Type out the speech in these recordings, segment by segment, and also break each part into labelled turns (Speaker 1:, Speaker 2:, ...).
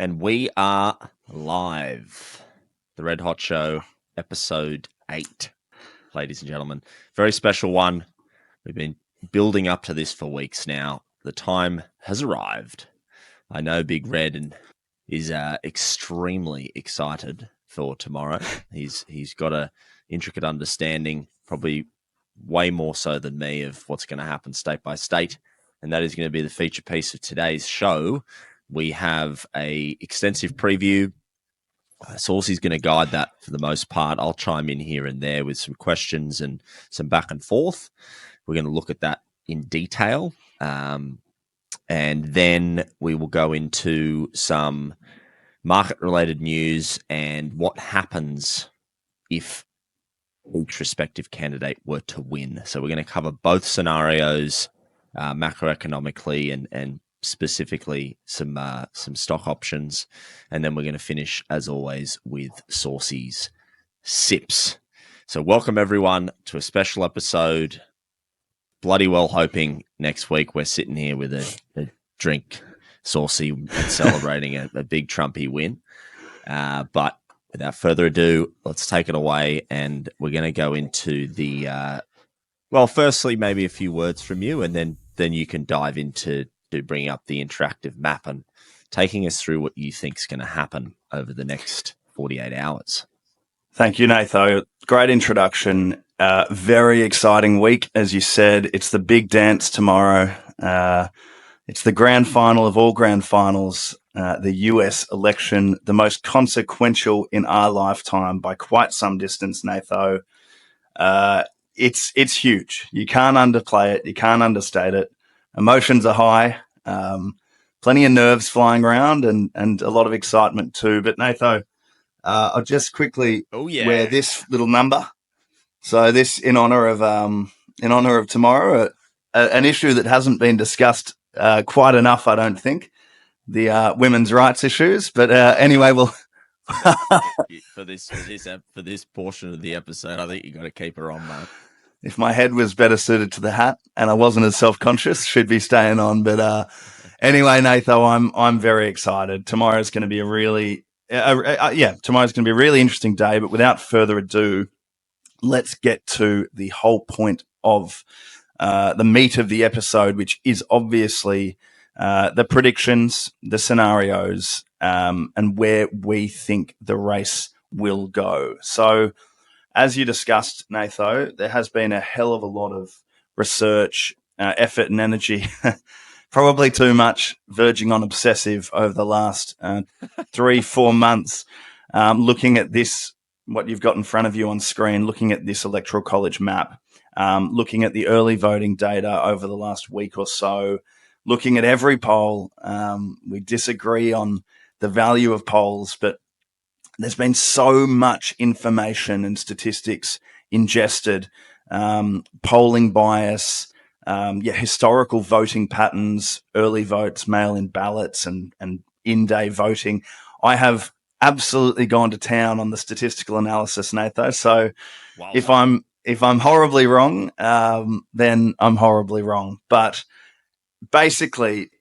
Speaker 1: And we are live. The Red Hot Show, episode 8, ladies and gentlemen. Very special one. We've been building up to this for weeks now. The time has arrived. I know Big Red is extremely excited for tomorrow. He's got a intricate understanding, probably way more so than me, of what's going to happen state by state. And that is going to be the feature piece of today's show. We have a extensive preview. Saucy's going to guide that for the most part. I'll chime in here and there with some questions and some back and forth. We're going to look at that in detail. And then we will go into some market-related news and what happens if each respective candidate were to win. So we're going to cover both scenarios, macroeconomically and specifically some stock options, and then we're going to finish, as always, with Saucy's sips. So welcome everyone to a special episode. Bloody well hoping next week we're sitting here with a drink, Saucy, and celebrating a big Trumpy win. But without further ado, let's take it away, and we're going to go into the firstly, maybe a few words from you, and then you can dive into bringing up the interactive map and taking us through what you think is going to happen over the next 48 hours.
Speaker 2: Thank you, Natho. Great introduction. Very exciting week, as you said. It's the big dance tomorrow. It's the grand final of all grand finals, the US election, the most consequential in our lifetime by quite some distance, Natho. It's huge. You can't underplay it. You can't understate it. Emotions are high, plenty of nerves flying around and a lot of excitement too. But Natho, I'll just quickly wear this little number. So this in honor of tomorrow, an issue that hasn't been discussed quite enough, I don't think, the women's rights issues. But anyway, we'll
Speaker 1: for this portion of the episode, I think you got to keep her on, mate.
Speaker 2: If my head was better suited to the hat and I wasn't as self-conscious, she'd be staying on. But anyway, Natho, I'm very excited. Tomorrow's going to be a really interesting day. But without further ado, let's get to the whole point of the meat of the episode, which is obviously the predictions, the scenarios, and where we think the race will go. So, as you discussed, Natho, there has been a hell of a lot of research, effort and energy, probably too much, verging on obsessive over the last 3-4 months, looking at this, what you've got in front of you on screen, looking at this electoral college map, looking at the early voting data over the last week or so, looking at every poll. We disagree on the value of polls, but there's been so much information and statistics ingested, polling bias, historical voting patterns, early votes, mail-in ballots, and in-day voting. I have absolutely gone to town on the statistical analysis, Natho. So if I'm horribly wrong, then I'm horribly wrong. But basically,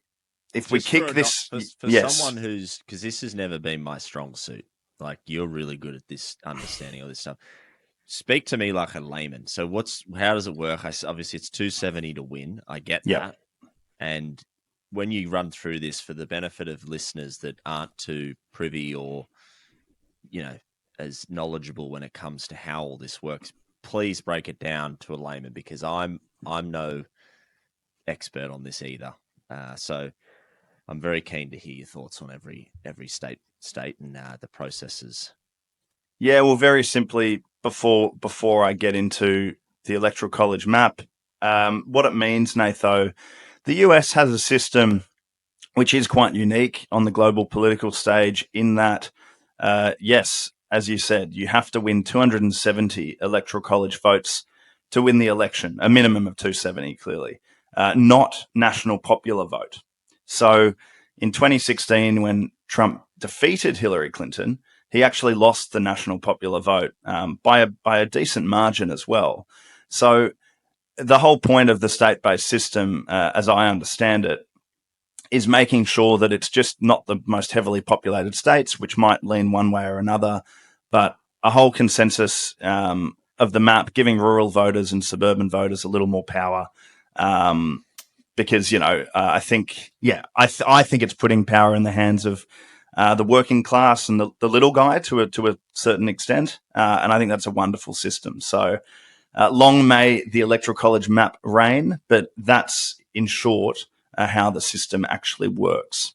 Speaker 2: if we kick this,
Speaker 1: someone because this has never been my strong suit. Like, you're really good at this, understanding all this stuff. Speak to me like a layman. So how does it work? Obviously, it's 270 to win. I get that. And when you run through this, for the benefit of listeners that aren't too privy or, as knowledgeable when it comes to how all this works, please break it down to a layman, because I'm no expert on this either. So I'm very keen to hear your thoughts on every state and the processes.
Speaker 2: Yeah, well, very simply, before I get into the electoral college map, what it means, Natho, the US has a system which is quite unique on the global political stage in that, yes, as you said, you have to win 270 electoral college votes to win the election, a minimum of 270, clearly, not national popular vote. So in 2016, when Trump defeated Hillary Clinton, he actually lost the national popular vote by a decent margin as well. So the whole point of the state-based system, as I understand it, is making sure that it's just not the most heavily populated states, which might lean one way or another, but a whole consensus of the map, giving rural voters and suburban voters a little more power. Because, I think, I think it's putting power in the hands of the working class and the little guy to a certain extent. And I think that's a wonderful system. So long may the Electoral College map reign, but that's, in short, how the system actually works.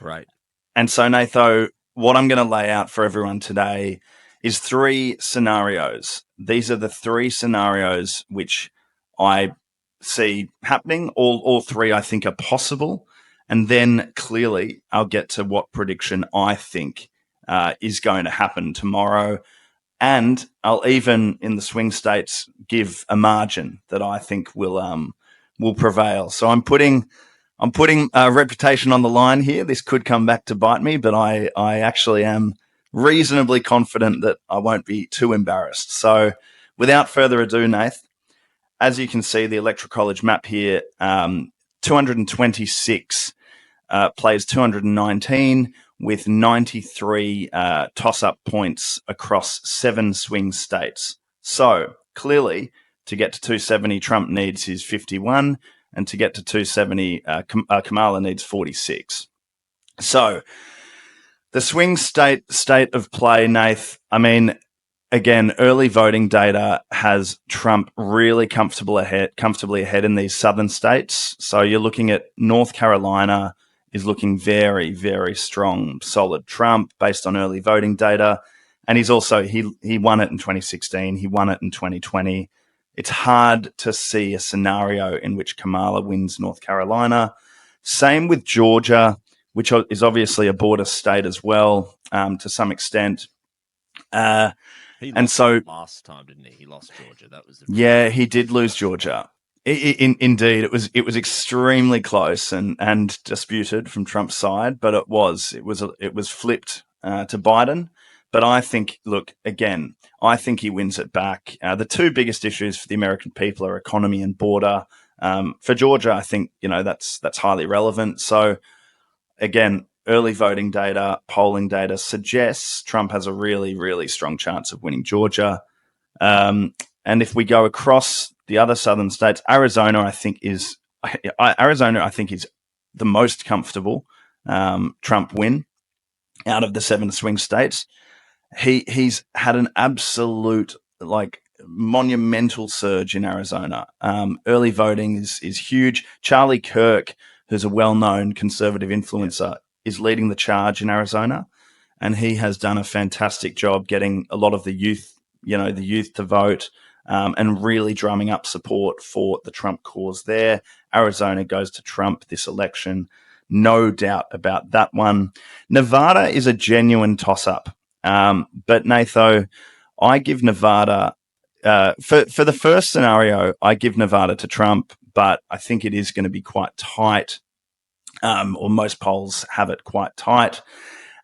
Speaker 1: Right.
Speaker 2: And so, Natho, what I'm going to lay out for everyone today is 3 scenarios. These are the 3 scenarios which I see happening. All 3 I think are possible. And then clearly I'll get to what prediction I think is going to happen tomorrow. And I'll even, in the swing states, give a margin that I think will prevail. So I'm putting a reputation on the line here. This could come back to bite me, but I actually am reasonably confident that I won't be too embarrassed. So without further ado, Nath, as you can see, the Electoral College map here, 226 plays 219 with 93 toss-up points across 7 swing states. So clearly, to get to 270, Trump needs his 51, and to get to 270, Kamala needs 46. So the swing state of play, Nath, I mean, again, early voting data has Trump really comfortably ahead in these southern states. So you're looking at North Carolina is looking very, very strong, solid Trump based on early voting data. And he's also, he won it in 2016. He won it in 2020. It's hard to see a scenario in which Kamala wins North Carolina. Same with Georgia, which is obviously a border state as well, to some extent.
Speaker 1: He lost last time, didn't he? He lost Georgia. That was
Speaker 2: he did lose Georgia. Indeed, it was extremely close and disputed from Trump's side, but it was flipped to Biden. But I think, look, again, I think he wins it back. The 2 biggest issues for the American people are economy and border. For Georgia, I think that's highly relevant. So again, early voting data, polling data suggests Trump has a really, really strong chance of winning Georgia. And if we go across the other southern states, Arizona, I think is the most comfortable Trump win out of the 7 swing states. He's had an absolute monumental surge in Arizona. Early voting is huge. Charlie Kirk, who's a well-known conservative influencer, is leading the charge in Arizona, and he has done a fantastic job getting a lot of the youth to vote, and really drumming up support for the Trump cause there. Arizona goes to Trump this election. No doubt about that one. Nevada is a genuine toss-up. But Natho, I give Nevada, for the first scenario, I give Nevada to Trump, but I think it is going to be quite tight, or most polls have it quite tight.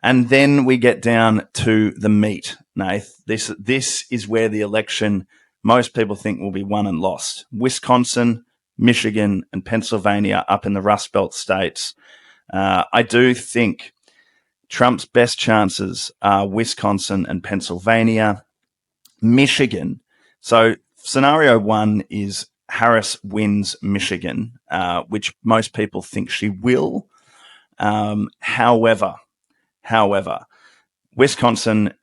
Speaker 2: And then we get down to the meat, Nath. This is where the election, most people think, will be won and lost. Wisconsin, Michigan, and Pennsylvania up in the Rust Belt states. I do think Trump's best chances are Wisconsin and Pennsylvania. Michigan. So scenario 1 is Harris wins Michigan, which most people think she will. However, Wisconsin,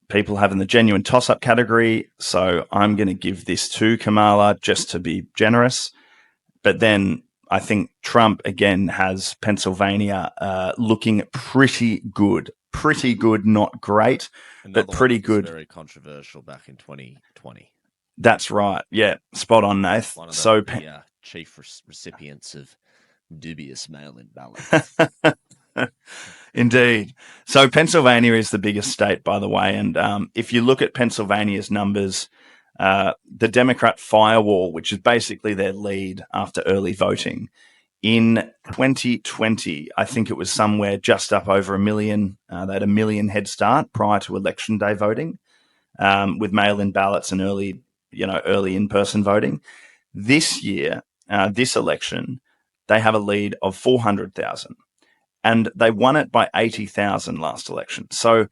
Speaker 2: people have in the genuine toss-up category, so I'm going to give this to Kamala just to be generous. But then I think Trump, again, has Pennsylvania looking pretty good. Pretty good, not great, but pretty good.
Speaker 1: Very controversial back in 2020.
Speaker 2: That's right. Yeah, spot on, Nath.
Speaker 1: One of the chief recipients of dubious mail-in ballots.
Speaker 2: Indeed. So Pennsylvania is the biggest state, by the way. And if you look at Pennsylvania's numbers, the Democrat firewall, which is basically their lead after early voting, in 2020, I think it was somewhere just up over 1 million. They had 1 million head start prior to election day voting, with mail-in ballots and early in-person voting. This year, this election, they have a lead of 400,000. And they won it by 80,000 last election. So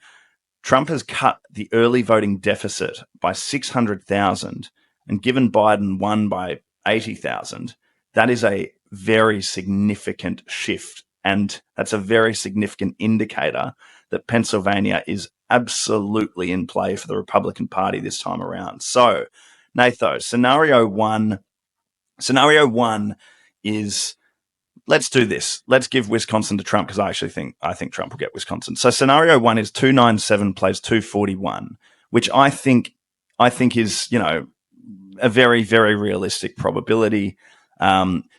Speaker 2: Trump has cut the early voting deficit by 600,000, and given Biden won by 80,000, that is a very significant shift. And that's a very significant indicator that Pennsylvania is absolutely in play for the Republican Party this time around. So, Natho, scenario one is, let's do this. Let's give Wisconsin to Trump, because I think Trump will get Wisconsin. So scenario one is 297 plays 241, which I think is, a very, very realistic probability.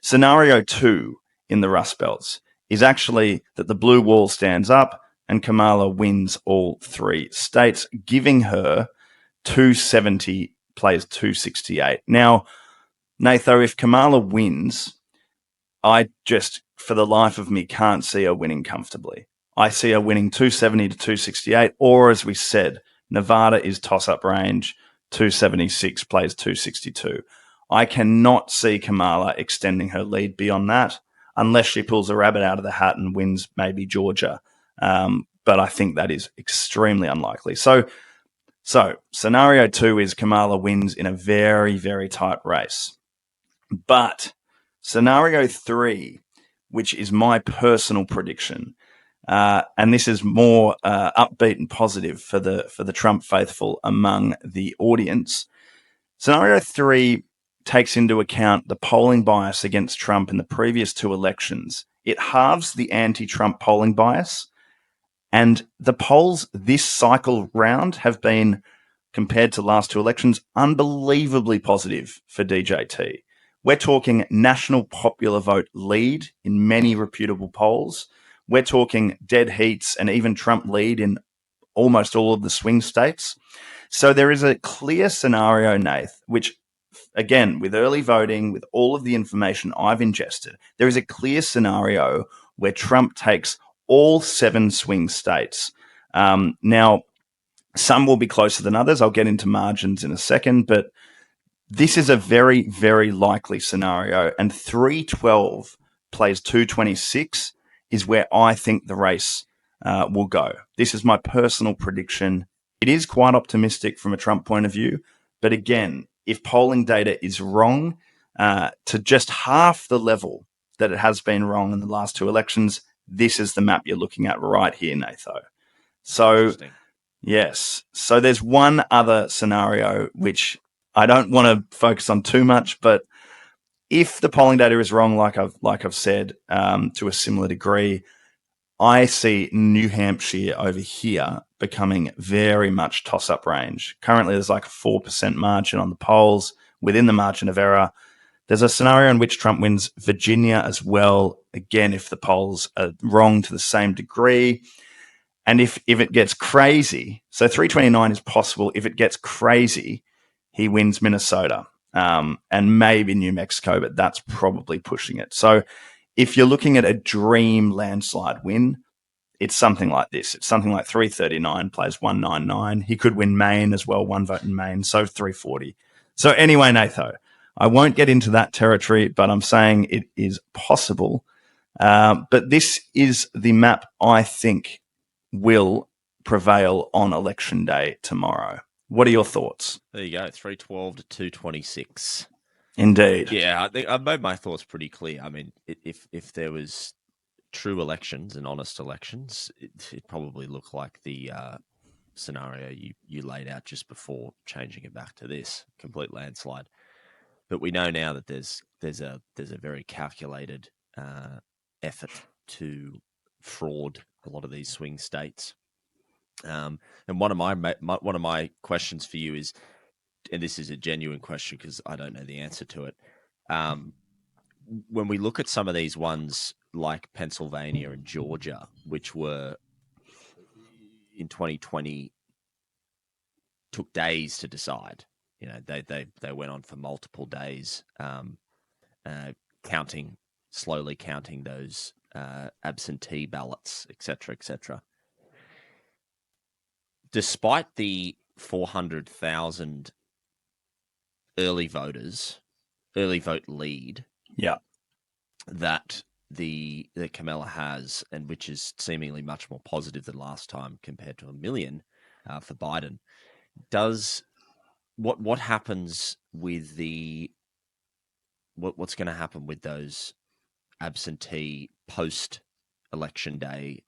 Speaker 2: Scenario two in the Rust Belts is actually that the blue wall stands up and Kamala wins all three states, giving her 270 plays 268. Now, Natho, if Kamala wins, I just, for the life of me, can't see her winning comfortably. I see her winning 270 to 268, or as we said, Nevada is toss-up range, 276 plays 262. I cannot see Kamala extending her lead beyond that unless she pulls a rabbit out of the hat and wins maybe Georgia. But I think that is extremely unlikely. So scenario two is Kamala wins in a very, very tight race. But scenario three, which is my personal prediction, and this is more upbeat and positive for the Trump faithful among the audience. Scenario three takes into account the polling bias against Trump in the previous two elections. It halves the anti-Trump polling bias, and the polls this cycle round have been, compared to last two elections, unbelievably positive for DJT. We're talking national popular vote lead in many reputable polls. We're talking dead heats and even Trump lead in almost all of the swing states. So there is a clear scenario, Nath, which, again, with early voting, with all of the information I've ingested, there is a clear scenario where Trump takes all 7 swing states. Now, some will be closer than others. I'll get into margins in a second, but this is a very, very likely scenario, and 312 plays 226 is where I think the race will go. This is my personal prediction. It is quite optimistic from a Trump point of view, but again, if polling data is wrong to just half the level that it has been wrong in the last two elections, this is the map you're looking at right here, Natho. So, yes. So there's one other scenario which I don't want to focus on too much, but if the polling data is wrong, like I've said, to a similar degree, I see New Hampshire over here becoming very much toss-up range. Currently, there's like a 4% margin on the polls. Within the margin of error, there's a scenario in which Trump wins Virginia as well. Again, if the polls are wrong to the same degree. And if it gets crazy, so 329 is possible. If it gets crazy, he wins Minnesota and maybe New Mexico, but that's probably pushing it. So if you're looking at a dream landslide win, it's something like this. It's something like 339 plays 199. He could win Maine as well, 1 vote in Maine, so 340. So anyway, Natho, I won't get into that territory, but I'm saying it is possible. But this is the map I think will prevail on election day tomorrow. What are your thoughts?
Speaker 1: There you go, 312 to 226.
Speaker 2: Indeed.
Speaker 1: Yeah, I think I've made my thoughts pretty clear. I mean, if there was true elections and honest elections, it probably looked like the scenario you laid out just before changing it back to this complete landslide. But we know now that there's a very calculated effort to fraud a lot of these swing states. And one of my questions for you is, and this is a genuine question because I don't know the answer to it. When we look at some of these ones like Pennsylvania and Georgia, which were in 2020 took days to decide, you know, they went on for multiple days, slowly counting those absentee ballots, etc., etc. Despite the 400,000 early vote lead,
Speaker 2: yeah,
Speaker 1: that that Kamala has, and which is seemingly much more positive than last time compared to 1 million for Biden. Does what happens with what's going to happen with those absentee post election day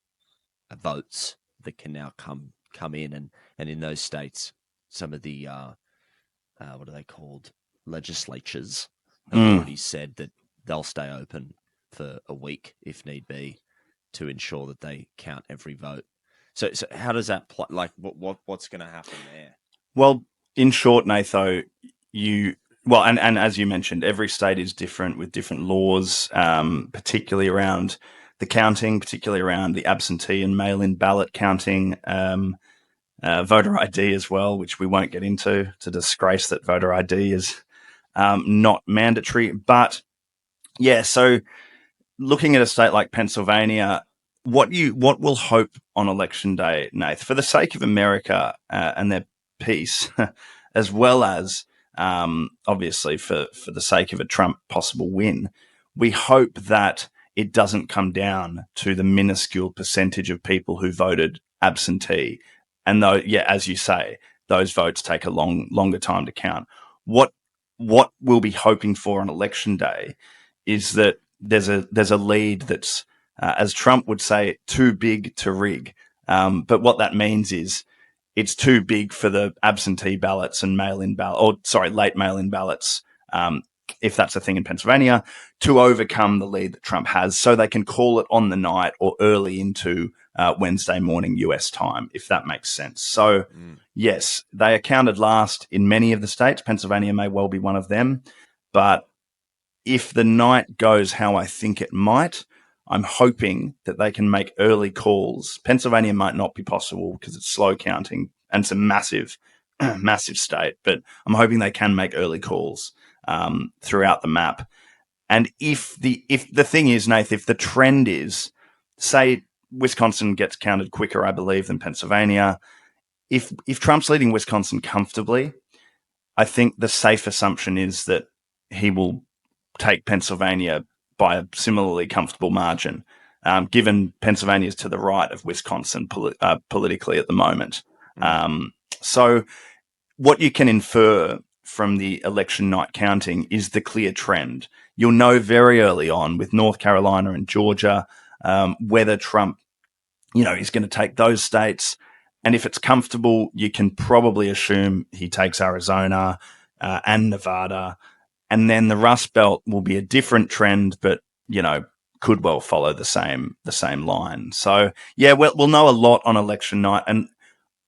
Speaker 1: votes that can now come in, and in those states, some of the what are they called, legislatures have already said that they'll stay open for a week if need be to ensure that they count every vote. So how does that play? Like, what's going to happen there?
Speaker 2: Well, in short, Natho, and as you mentioned, every state is different with different laws, particularly around the counting, particularly around the absentee and mail-in ballot counting, voter ID as well, which we won't get into. It's a disgrace that voter ID is not mandatory. But yeah, so looking at a state like Pennsylvania, what will hope on election day, Nath, for the sake of America and their peace, as well as obviously for the sake of a Trump possible win, we hope that it doesn't come down to the minuscule percentage of people who voted absentee. And though, yeah, as you say, those votes take a longer time to count. What we'll be hoping for on election day is that there's a lead that's, as Trump would say, too big to rig. But what that means is it's too big for the absentee ballots and late mail-in ballots, if that's a thing in Pennsylvania, to overcome the lead that Trump has, so they can call it on the night or early into Wednesday morning US time, if that makes sense. So, yes, they are counted last in many of the states. Pennsylvania may well be one of them. But if the night goes how I think it might, I'm hoping that they can make early calls. Pennsylvania might not be possible because it's slow counting and it's a massive, massive state, but I'm hoping they can make early calls throughout the map. And if the thing is, Nath, if the trend is, say, Wisconsin gets counted quicker, I believe, than Pennsylvania, if Trump's leading Wisconsin comfortably, I think the safe assumption is that he will take Pennsylvania by a similarly comfortable margin, given Pennsylvania is to the right of Wisconsin politically at the moment. So what you can infer from the election night counting is the clear trend. You'll know very early on with North Carolina and Georgia whether Trump, is going to take those states. And if it's comfortable, you can probably assume he takes Arizona and Nevada. And then the Rust Belt will be a different trend, but, could well follow the same line. So, yeah, we'll know a lot on election night. And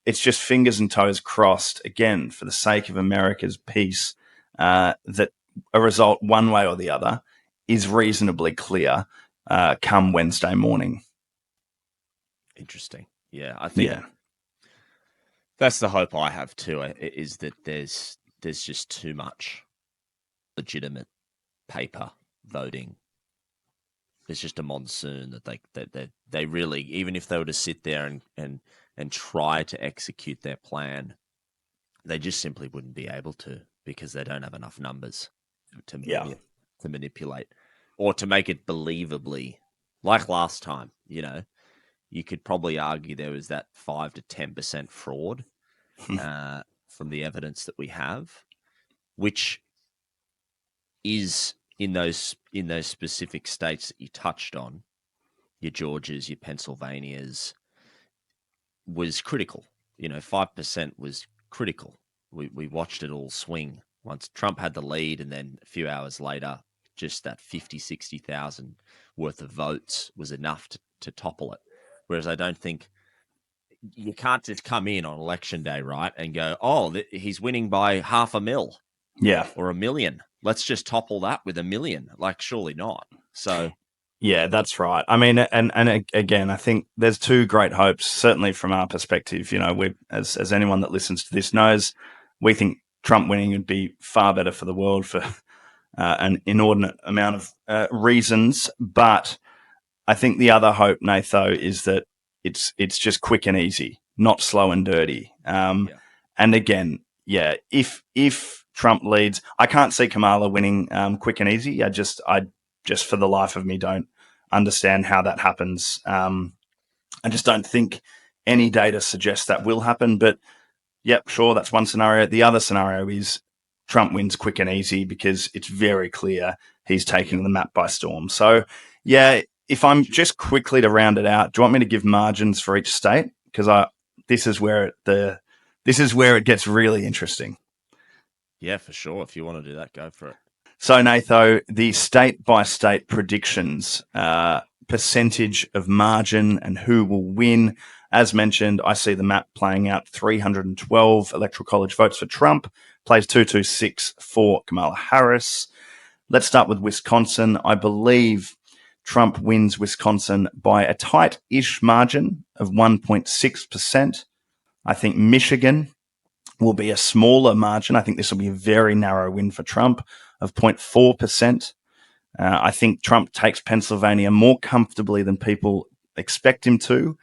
Speaker 2: it's just fingers and toes crossed, again, for the sake of America's peace, that a result one way or the other is reasonably clear come Wednesday morning.
Speaker 1: Interesting. Yeah, I think that's the hope I have too, is that there's just too much legitimate paper voting. There's just a monsoon that they really, even if they were to sit there and try to execute their plan, they just simply wouldn't be able to, because they don't have enough numbers to manipulate or to make it believably like last time. You could probably argue there was that 5 to 10% fraud from the evidence that we have, which is in those specific states that you touched on, your Georgias, your Pennsylvanias, was critical. 5% was critical. We watched it all swing once Trump had the lead, and then a few hours later, just that 50, 60,000 worth of votes was enough to topple it. Whereas I don't think you can't just come in on election day, right, and go, oh, he's winning by 500,000.
Speaker 2: Yeah.
Speaker 1: Or 1 million. Let's just topple that with 1 million. Like, surely not. So,
Speaker 2: yeah, that's right. I mean, and again, I think there's two great hopes, certainly from our perspective. We, as anyone that listens to this knows, we think Trump winning would be far better for the world for an inordinate amount of reasons. But I think the other hope, Natho, is that it's just quick and easy, not slow and dirty. And again, if Trump leads, I can't see Kamala winning quick and easy. I just for the life of me don't understand how that happens. I just don't think any data suggests that will happen. But yep, sure, that's one scenario. The other scenario is Trump wins quick and easy because it's very clear he's taking the map by storm. So, yeah, if I'm just quickly to round it out, do you want me to give margins for each state? Because this is where it gets really interesting.
Speaker 1: Yeah, for sure. If you want to do that, go for it.
Speaker 2: So, Natho, the state-by-state predictions, percentage of margin and who will win. As mentioned, I see the map playing out 312 electoral college votes for Trump, plays 226 for Kamala Harris. Let's start with Wisconsin. I believe Trump wins Wisconsin by a tight-ish margin of 1.6%. I think Michigan will be a smaller margin. I think this will be a very narrow win for Trump of 0.4%. I think Trump takes Pennsylvania more comfortably than people expect him to,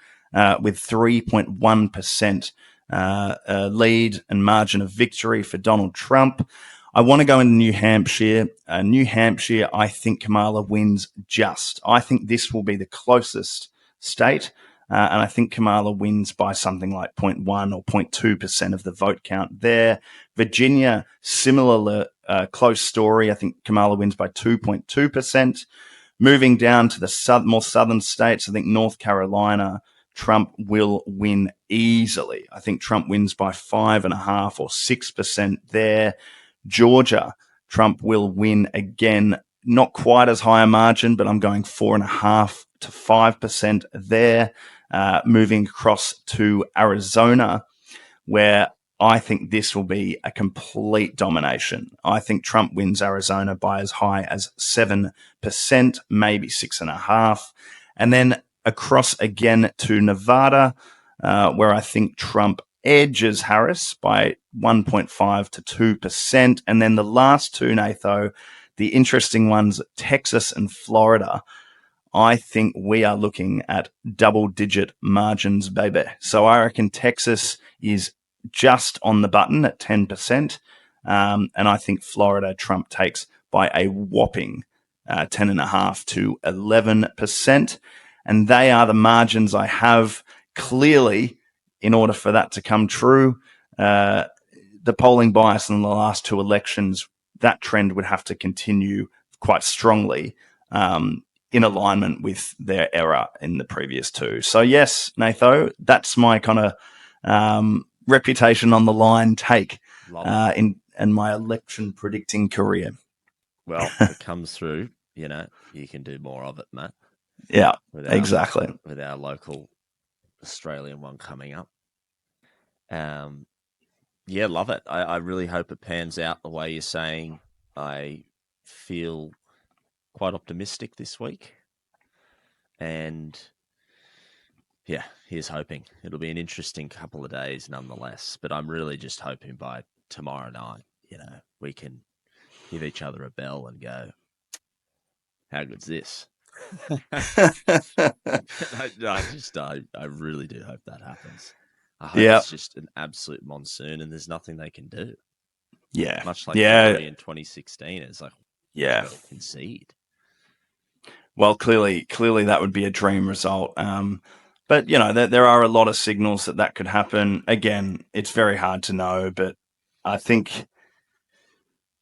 Speaker 2: with 3.1% lead and margin of victory for Donald Trump. I want to go into New Hampshire. New Hampshire, I think Kamala wins just. I think this will be the closest state. And I think Kamala wins by something like 0.1 or 0.2% of the vote count there. Virginia, similar close story. I think Kamala wins by 2.2%. Moving down to the more southern states, I think North Carolina, Trump will win easily. I think Trump wins by 5.5 or 6% there. Georgia, Trump will win again. Not quite as high a margin, but I'm going 4.5 to 5% there. Moving across to Arizona, where I think this will be a complete domination. I think Trump wins Arizona by as high as 7%, maybe 6.5%. And then across again to Nevada, where I think Trump edges Harris by 1.5 to 2%. And then the last two, Natho, the interesting ones, Texas and Florida, I think we are looking at double-digit margins, baby. So I reckon Texas is just on the button at 10%. And I think Florida, Trump takes by a whopping 10.5 to 11%. And they are the margins I have. Clearly, in order for that to come true, the polling bias in the last two elections, that trend would have to continue quite strongly in alignment with their error in the previous two. So yes, Natho, that's my kind of reputation on the line take in my election predicting career.
Speaker 1: Well, if it comes through, you can do more of it, Matt.
Speaker 2: Yeah, exactly.
Speaker 1: With our local Australian one coming up. Yeah, love it. I really hope it pans out the way you're saying. I feel quite optimistic this week. And yeah, here's hoping. It'll be an interesting couple of days nonetheless. But I'm really just hoping by tomorrow night, we can give each other a bell and go, how good's this? I really do hope that happens. I hope it's just an absolute monsoon and there's nothing they can do.
Speaker 2: Yeah.
Speaker 1: Much like Hillary in 2016. It's like, concede.
Speaker 2: Well, clearly that would be a dream result. But, there are a lot of signals that could happen. Again, it's very hard to know, but I think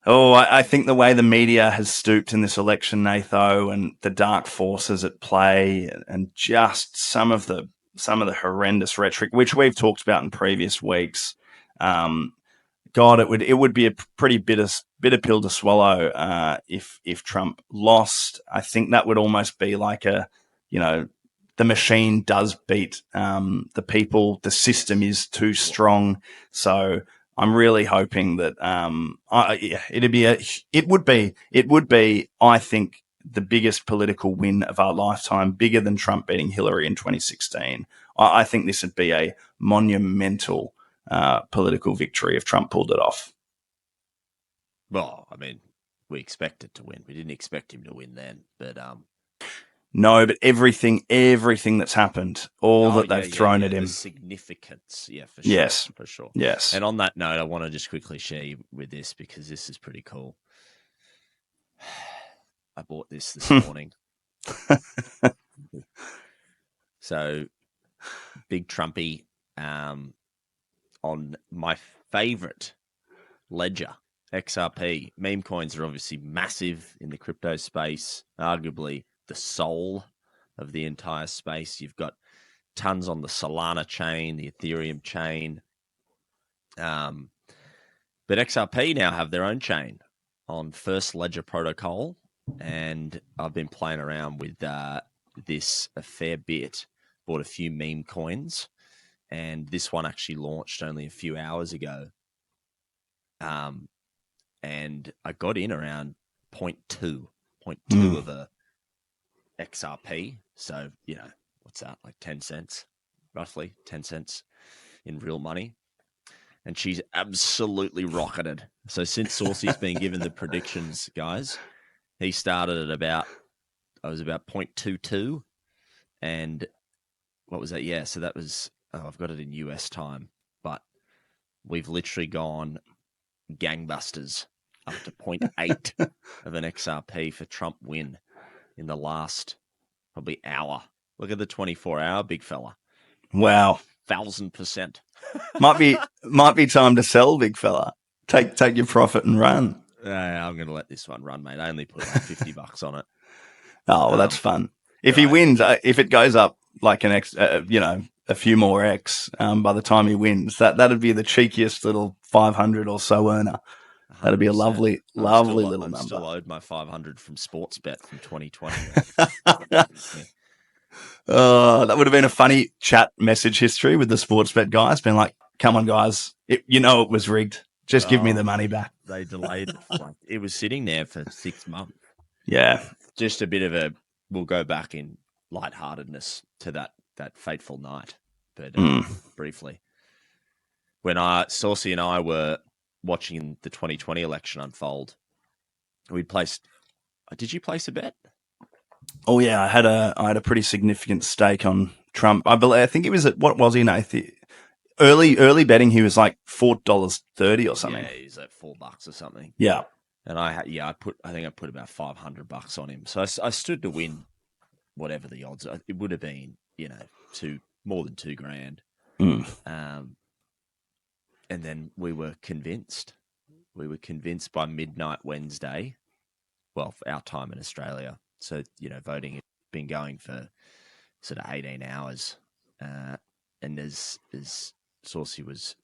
Speaker 2: the way the media has stooped in this election, Natho, and the dark forces at play and just some of the horrendous rhetoric, which we've talked about in previous weeks, God, it would be a pretty bitter pill to swallow if Trump lost. I think that would almost be like the machine does beat the people. The system is too strong. So I'm really hoping that it would be I think the biggest political win of our lifetime, bigger than Trump beating Hillary in 2016. I think this would be a monumental political victory if Trump pulled it off.
Speaker 1: Well, I mean, we expected to win. We didn't expect him to win then, but
Speaker 2: no, but everything that's happened, that they've thrown at him,
Speaker 1: the significance, for sure,
Speaker 2: yes,
Speaker 1: for sure,
Speaker 2: yes.
Speaker 1: And on that note, I want to just quickly share you with this because this is pretty cool. I bought this morning. So big Trumpy on my favorite ledger, XRP. Meme coins are obviously massive in the crypto space, arguably the soul of the entire space. You've got tons on the Solana chain, the Ethereum chain. But XRP now have their own chain on First Ledger Protocol, and I've been playing around with this a fair bit. Bought a few meme coins, and this one actually launched only a few hours ago. And I got in around 0.2 of a XRP. So, what's that? Like 10 cents, roughly 10 cents in real money. And she's absolutely rocketed. So since Saucy's been given the predictions, guys, he started at about 0.22. And what was that? Yeah, so that was, I've got it in US time, but we've literally gone gangbusters up to 0.8 of an XRP for Trump win in the last probably hour. Look at the 24-hour, big fella.
Speaker 2: Wow.
Speaker 1: 1,000%.
Speaker 2: might be time to sell, big fella. Take your profit and run.
Speaker 1: I'm going to let this one run, mate. I only put like $50 on it.
Speaker 2: Oh, well, that's fun. If he wins, if it goes up like an X, a few more X, by the time he wins, that'd be the cheekiest little 500 or so earner. That'd be a lovely little number.
Speaker 1: I'm still owed my 500 from Sportsbet from 2020.
Speaker 2: That would have been a funny chat message history with the Sportsbet guys, being like, "Come on, guys, it was rigged. Just give me the money back."
Speaker 1: They delayed it. It was sitting there for 6 months.
Speaker 2: Yeah,
Speaker 1: just a bit of we'll go back in lightheartedness to that fateful night, but briefly, when Saucy and I were watching the 2020 election unfold, we placed. Did you place a bet?
Speaker 2: Oh yeah, I had a pretty significant stake on Trump. I think it was at, what was he, Nathan? Early betting, he was like $4.30 or something.
Speaker 1: Yeah, he's at $4 or something.
Speaker 2: Yeah,
Speaker 1: and I think I put about $500 on him. So I stood to win whatever the odds are. It would have been, more than $2,000. And then we were convinced. We were convinced by midnight Wednesday, well, for our time in Australia. So, voting had been going for sort of 18 hours. And as Saucy was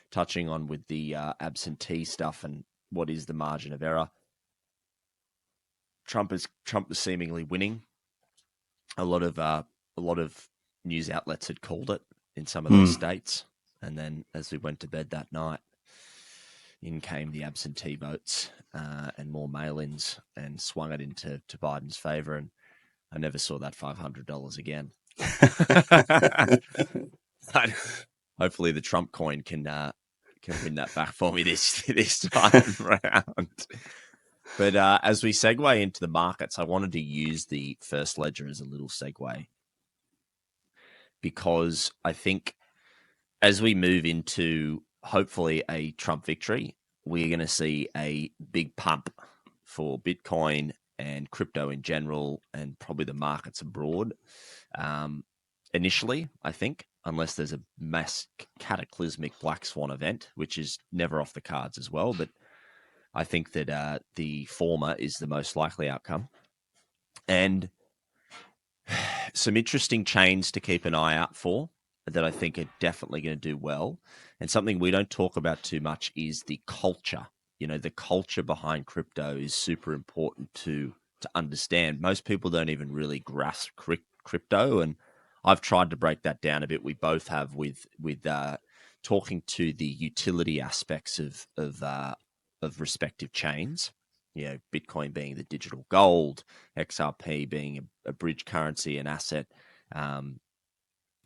Speaker 1: touching on with the absentee stuff and what is the margin of error, Trump was seemingly winning. A lot of news outlets had called it in some of those states. And then as we went to bed that night, in came the absentee votes and more mail-ins, and swung it into Biden's favor. And I never saw that $500 again. Hopefully the Trump coin can win that back for me this time round. But as we segue into the markets, I wanted to use the First Ledger as a little segue, because I think as we move into hopefully a Trump victory, we're going to see a big pump for Bitcoin and crypto in general, and probably the markets abroad. Initially, I think, unless there's a mass cataclysmic black swan event, which is never off the cards as well. But I think that the former is the most likely outcome. And some interesting chains to keep an eye out for that I think are definitely going to do well. And something we don't talk about too much is the culture. The culture behind crypto is super important to understand. Most people don't even really grasp crypto, and I've tried to break that down a bit. We both have with talking to the utility aspects of respective chains. Bitcoin being the digital gold, XRP being a bridge currency, an asset,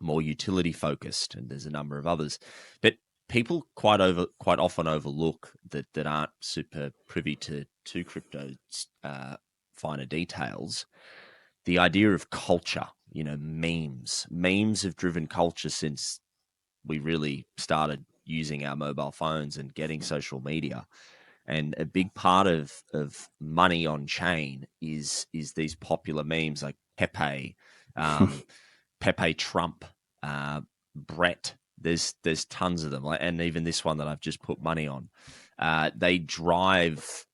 Speaker 1: more utility focused, and there's a number of others. But people quite often overlook that aren't super privy to crypto's finer details. The idea of culture, memes have driven culture since we really started using our mobile phones and getting social media. And a big part of money on chain is these popular memes like Pepe, Pepe Trump, Brett. There's tons of them, and even this one that I've just put money on. They drive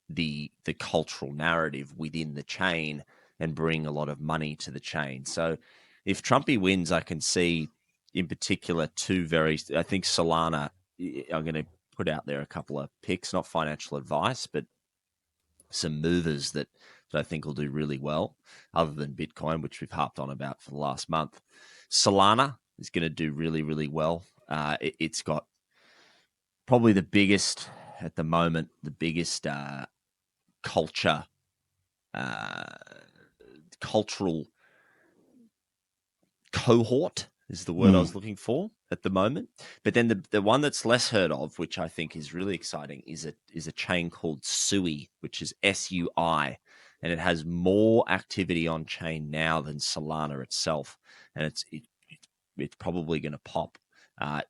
Speaker 1: the cultural narrative within the chain and bring a lot of money to the chain. So if Trumpy wins, I can see in particular I think Solana, I'm going to put out there a couple of picks, not financial advice, but some movers that I think will do really well, other than Bitcoin, which we've harped on about for the last month. Solana is going to do really, really well. It's got probably the biggest at the moment, the biggest cultural cohort is the word I was looking for at the moment. But then the one that's less heard of, which I think is really exciting, is a chain called Sui, which is SUI, and it has more activity on chain now than Solana itself, and it's probably going to pop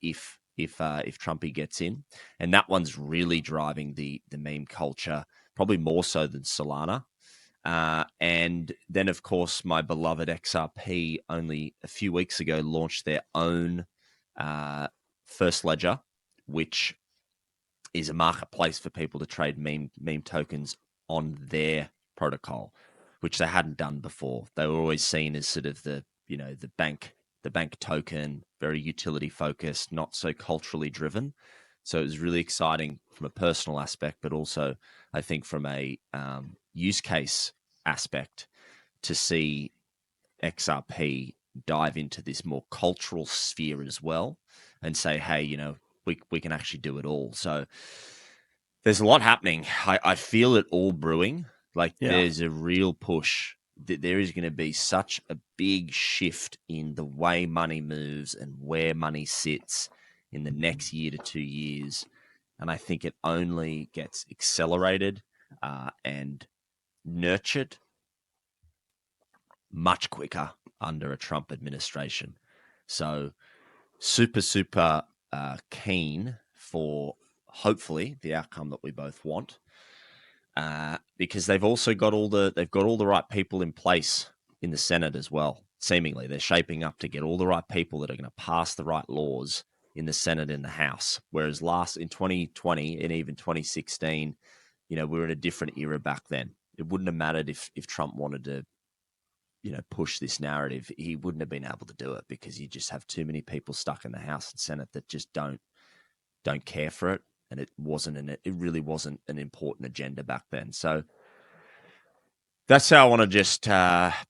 Speaker 1: if Trumpy gets in, and that one's really driving the meme culture, probably more so than Solana. And then, of course, my beloved XRP only a few weeks ago launched their own first ledger, which is a marketplace for people to trade meme tokens on their protocol, which they hadn't done before. They were always seen as sort of the bank token, very utility focused, not so culturally driven. So it was really exciting from a personal aspect, but also I think from a use case aspect to see XRP dive into this more cultural sphere as well and say, hey, we can actually do it all. So there's a lot happening. I feel it all brewing. There's a real push. There is going to be such a big shift in the way money moves and where money sits in the next year to 2 years. And I think it only gets accelerated and nurtured much quicker under a Trump administration. So super, super keen for hopefully the outcome that we both want. Because they've also got all the right people in place in the Senate as well. Seemingly, they're shaping up to get all the right people that are going to pass the right laws in the Senate and the House. Whereas in 2020 and even 2016, we were in a different era back then. It wouldn't have mattered if Trump wanted to, push this narrative. He wouldn't have been able to do it because you just have too many people stuck in the House and Senate that just don't care for it. And it really wasn't an important agenda back then. So that's how I want to just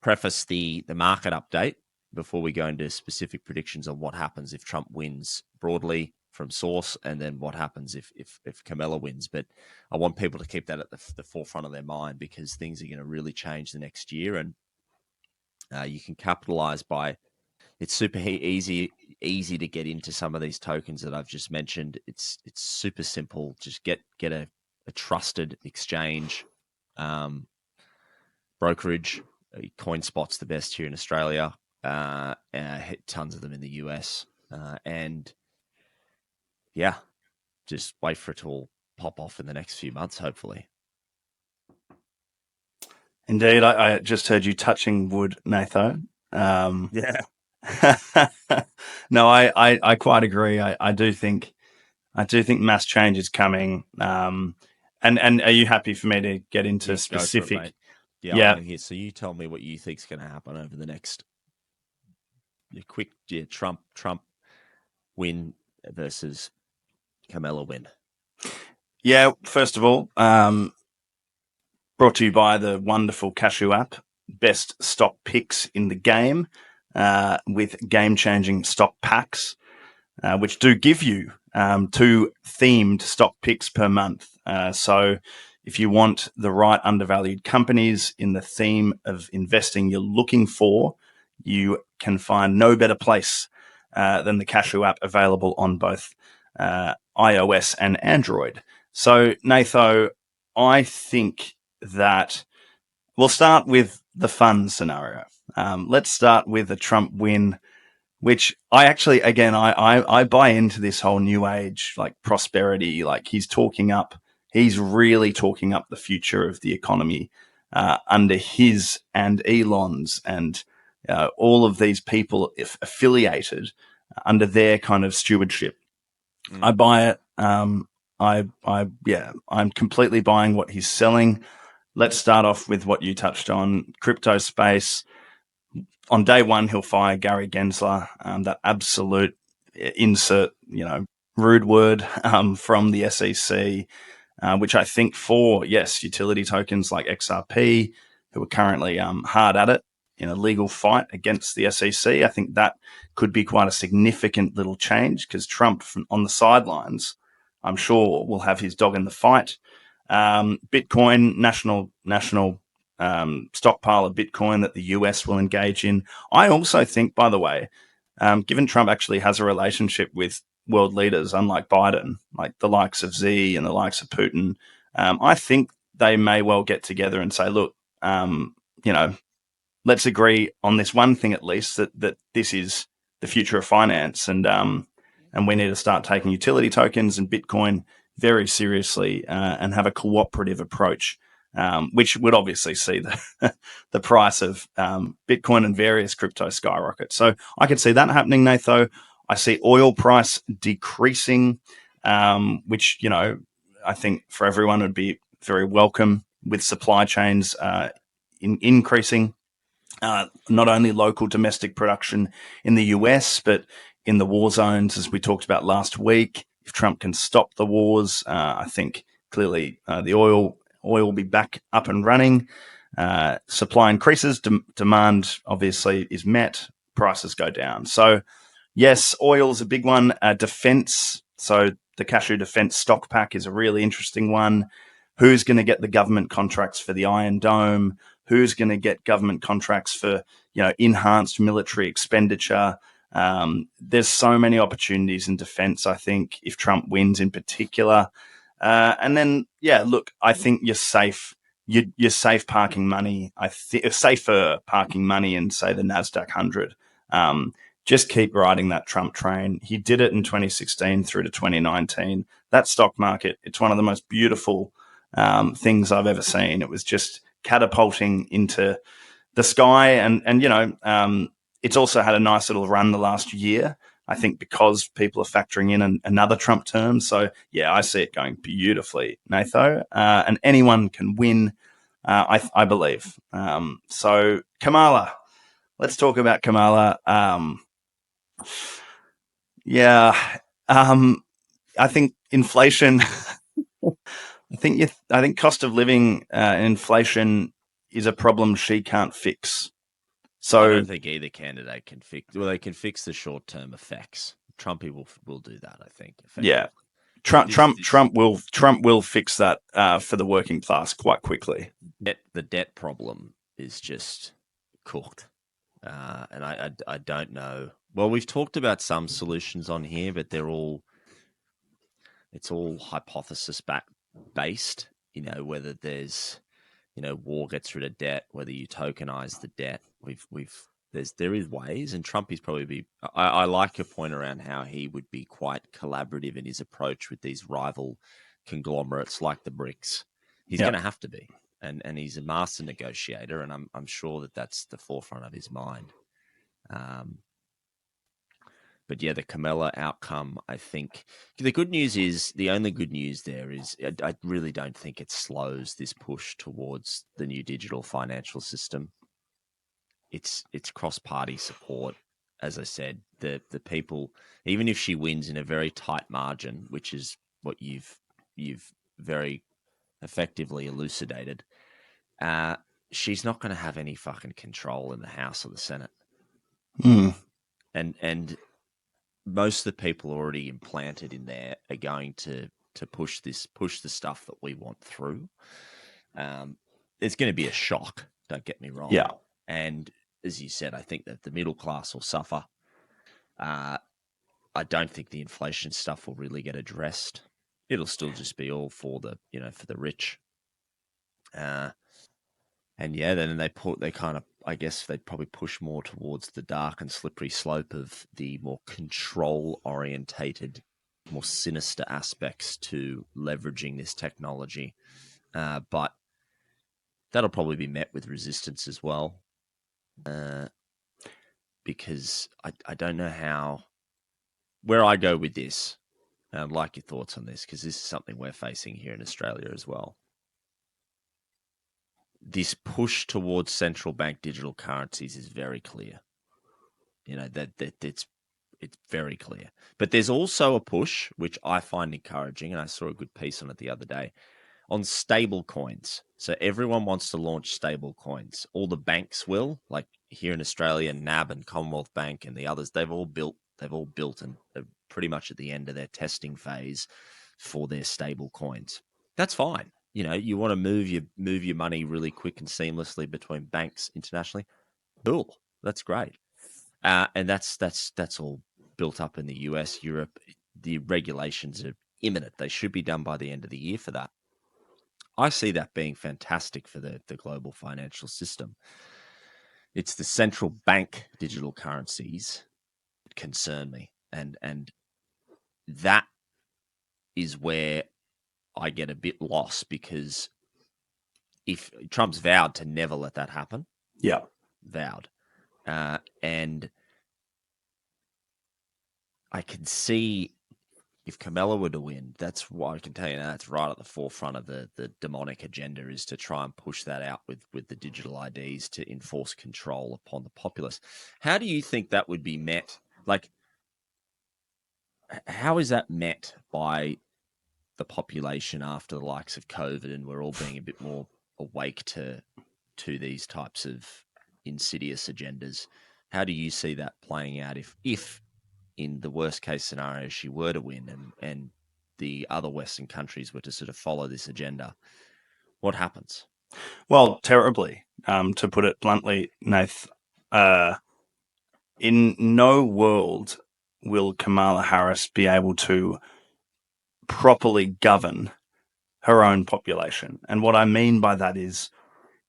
Speaker 1: preface the market update before we go into specific predictions on what happens if Trump wins broadly from source, and then what happens if Kamala wins. But I want people to keep that at the forefront of their mind, because things are going to really change the next year, and you can capitalize by. It's super easy to get into some of these tokens that I've just mentioned. It's super simple. Just get a trusted exchange, brokerage. CoinSpot's the best here in Australia. Tons of them in the US, and yeah, just wait for it to all pop off in the next few months, hopefully.
Speaker 2: Indeed, I just heard you touching wood, Natho.
Speaker 1: Yeah.
Speaker 2: No, I quite agree. I do think mass change is coming. And are you happy for me to get into specific?
Speaker 1: It, yeah. Here. So you tell me what you think is going to happen over the next Trump win versus Kamala win.
Speaker 2: Yeah. First of all, brought to you by the wonderful Cashew app, best stock picks in the game. With game-changing stock packs, which do give you 2 themed stock picks per month. So if you want the right undervalued companies in the theme of investing you're looking for, you can find no better place than the Cashew app, available on both iOS and Android. So, Natho, I think that we'll start with the fun scenario. Let's start with a Trump win which I actually, again, I buy into this whole new age, like prosperity. Like he's really talking up the future of the economy under his and Elon's and all of these people affiliated under their kind of stewardship. I buy it. I'm completely buying what he's selling. Let's start off with what you touched on, crypto space. On day one, he'll fire Gary Gensler, that absolute insert, rude word from the SEC, which I think for, yes, utility tokens like XRP, who are currently hard at it in a legal fight against the SEC, I think that could be quite a significant little change because Trump on the sidelines, I'm sure, will have his dog in the fight. Bitcoin, national stockpile of Bitcoin that the US will engage in. I also think, by the way, given Trump actually has a relationship with world leaders, unlike Biden, like the likes of Xi and the likes of Putin, I think they may well get together and say, look, let's agree on this one thing at least, that this is the future of finance, and we need to start taking utility tokens and Bitcoin very seriously and have a cooperative approach, which would obviously see the price of Bitcoin and various crypto skyrocket. So I could see that happening, Natho. I see oil price decreasing, which, I think for everyone would be very welcome with supply chains increasing. Not only local domestic production in the US, but in the war zones, as we talked about last week. If Trump can stop the wars, I think clearly the oil will be back up and running. Supply increases, demand obviously is met, prices go down. So yes, oil is a big one. Defense, so the Cashew Defense Stock Pack is a really interesting one. Who's going to get the government contracts for the Iron Dome? Who's going to get government contracts for enhanced military expenditure? There's so many opportunities in defense, I think, if Trump wins in particular. And then, look, I think you're safe. You're safe parking money. Safer parking money in, say, the NASDAQ 100. Just keep riding that Trump train. He did it in 2016 through to 2019. That stock market, it's one of the most beautiful things I've ever seen. It was just catapulting into the sky, and it's also had a nice little run the last year, I think, because people are factoring in another Trump term. So I see it going beautifully, Natho, and anyone can win, I believe. So Kamala, let's talk about Kamala. I think inflation. I think cost of living and inflation is a problem she can't fix. So
Speaker 1: I don't think either candidate can fix. Well, they can fix the short-term effects. Trumpy will do that, I think.
Speaker 2: Yeah, Trump will fix that for the working class quite quickly.
Speaker 1: The debt problem is just cooked, and I don't know. Well, we've talked about some solutions on here, but it's all hypothesis based. Whether there's war gets rid of debt, whether you tokenize the debt. There is ways, and Trump is probably I like your point around how he would be quite collaborative in his approach with these rival conglomerates like the BRICS. He's going to have to be, and he's a master negotiator, and I'm sure that's the forefront of his mind. But the Kamala outcome, I think the only good news there is I really don't think it slows this push towards the new digital financial system. It's cross-party support. As I said, the people, even if she wins in a very tight margin, which is what you've very effectively elucidated, she's not going to have any fucking control in the House or the Senate. And most of the people already implanted in there are going to push the stuff that we want through. There's going to be a shock. Don't get me wrong.
Speaker 2: Yeah.
Speaker 1: And as you said, I think that the middle class will suffer. I don't think the inflation stuff will really get addressed. It'll still just be all for the rich. And then they I guess they'd probably push more towards the dark and slippery slope of the more control-orientated, more sinister aspects to leveraging this technology. But that'll probably be met with resistance as well, because I don't know where I go with this. And I'd like your thoughts on this, because this is something we're facing here in Australia as well. This push towards central bank digital currencies is very clear. That it's very clear. But there's also a push, which I find encouraging, and I saw a good piece on it the other day, on stable coins. So everyone wants to launch stable coins. All the banks will, like here in Australia, NAB and Commonwealth Bank and the others, they've all built and are pretty much at the end of their testing phase for their stable coins. That's fine. You want to move your money really quick and seamlessly between banks internationally. Cool. That's great. And that's all built up in the US, Europe. The regulations are imminent. They should be done by the end of the year for that. I see that being fantastic for the global financial system. It's the central bank digital currencies that concern me. And that is where I get a bit lost, because if Trump's vowed to never let that happen.
Speaker 2: Yeah.
Speaker 1: Vowed. And I can see if Kamala were to win, that's what I can tell you now. It's right at the forefront of the demonic agenda, is to try and push that out with the digital IDs to enforce control upon the populace. How do you think that would be met? Like, how is that met by the population after the likes of COVID, and we're all being a bit more awake to these types of insidious agendas? How do you see that playing out if in the worst case scenario she were to win and the other Western countries were to sort of follow this agenda? What happens?
Speaker 2: Well, terribly, to put it bluntly, Nath. In no world will Kamala Harris be able to properly govern her own population. And what I mean by that is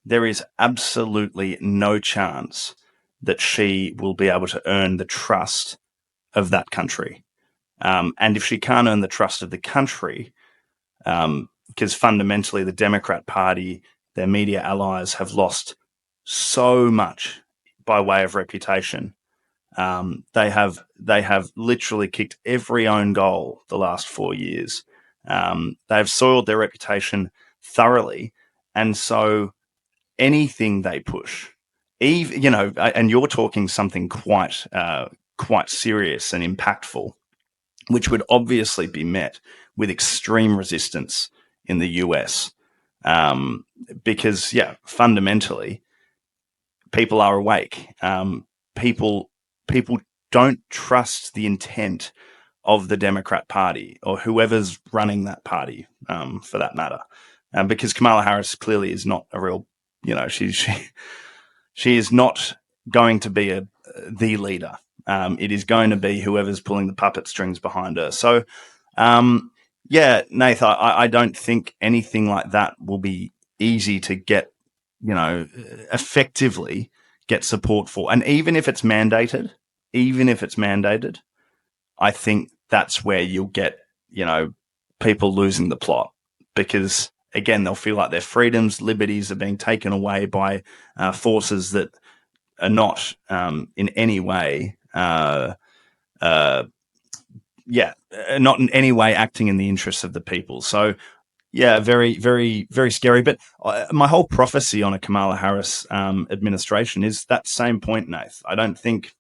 Speaker 2: there is absolutely no chance that she will be able to earn the trust of that country. And if she can't earn the trust of the country, because fundamentally the Democrat Party, their media allies, have lost so much by way of reputation. They have literally kicked every own goal the last 4 years. They've soiled their reputation thoroughly, and so anything they push, even and you're talking something quite serious and impactful, which would obviously be met with extreme resistance in the US, because fundamentally, people are awake. People don't trust the intent of the Democrat Party or whoever's running that party, for that matter, because Kamala Harris clearly is not a real, she is not going to be the leader. It is going to be whoever's pulling the puppet strings behind her. So, Nath, I don't think anything like that will be easy to get, effectively get support for. And even if it's mandated, I think that's where you'll get, people losing the plot, because again, they'll feel like their freedoms, liberties are being taken away by forces that are not in any way, not in any way acting in the interests of the people. So, very, very, very scary. But my whole prophecy on a Kamala Harris administration is that same point, Nath. I don't think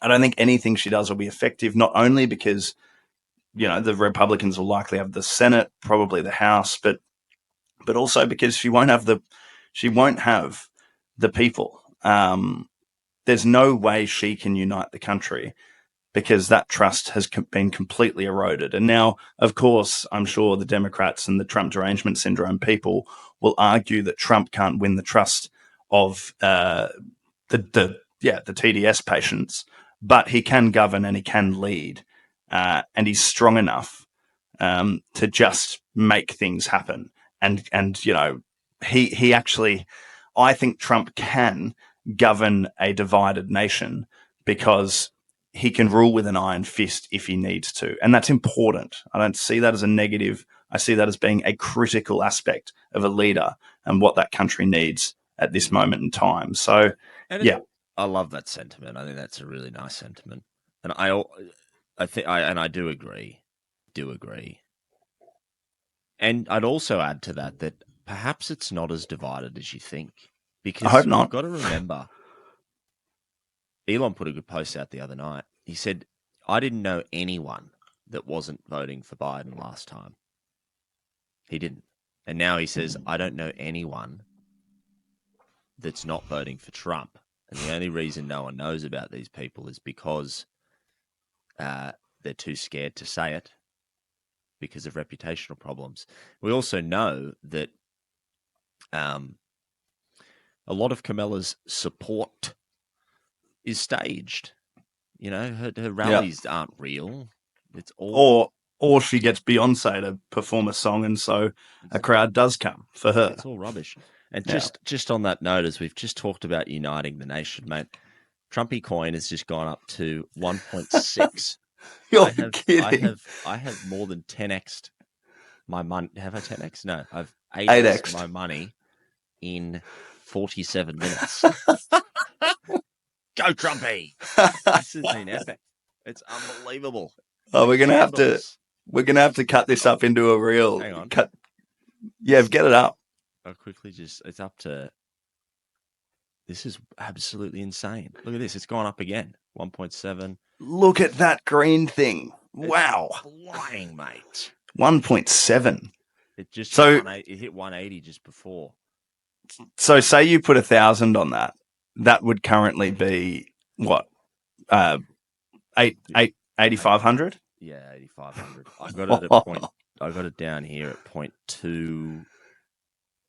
Speaker 2: anything she does will be effective, not only because, the Republicans will likely have the Senate, probably the House, but also because she won't have the people. There's no way she can unite the country, because that trust has been completely eroded. And now, of course, I'm sure the Democrats and the Trump derangement syndrome people will argue that Trump can't win the trust of the TDS patients, but he can govern and he can lead, and he's strong enough to just make things happen. And he actually, I think Trump can govern a divided nation because he can rule with an iron fist if he needs to. And that's important. I don't see that as a negative. I see that as being a critical aspect of a leader and what that country needs at this moment in time. So,
Speaker 1: I love that sentiment. I think that's a really nice sentiment. And I do agree. And I'd also add to that perhaps it's not as divided as you think. Because
Speaker 2: I hope not.
Speaker 1: You've got to remember, Elon put a good post out the other night. He said, I didn't know anyone that wasn't voting for Biden last time. He didn't. And now he says, I don't know anyone that's not voting for Trump. And the only reason no one knows about these people is because they're too scared to say it because of reputational problems. We also know that a lot of Camilla's support is staged. You know, her rallies aren't real. It's all...
Speaker 2: Or she gets Beyonce to perform a song, and so a crowd does come for her.
Speaker 1: It's all rubbish. And just on that note, as we've just talked about uniting the nation, mate, Trumpy coin has just gone up to 1.6.
Speaker 2: You're kidding.
Speaker 1: I have more than 10x'd my money. Have I 10x? No, I've 8x'd my money in 47 minutes. Go Trumpy! This has been epic. It's unbelievable.
Speaker 2: Oh, we're gonna have to cut this up into a reel.
Speaker 1: Hang on.
Speaker 2: Get it up.
Speaker 1: I'll quickly it's up to. This is absolutely insane. Look at this. It's gone up again. 1.7.
Speaker 2: Look at that green thing. Wow.
Speaker 1: Flying, mate.
Speaker 2: 1.7.
Speaker 1: It just it hit 180 just before.
Speaker 2: So say you put 1,000 on that. That would currently be what? 8,500?
Speaker 1: Yeah, 8,500. I got it at point. I got it down here at 0.2.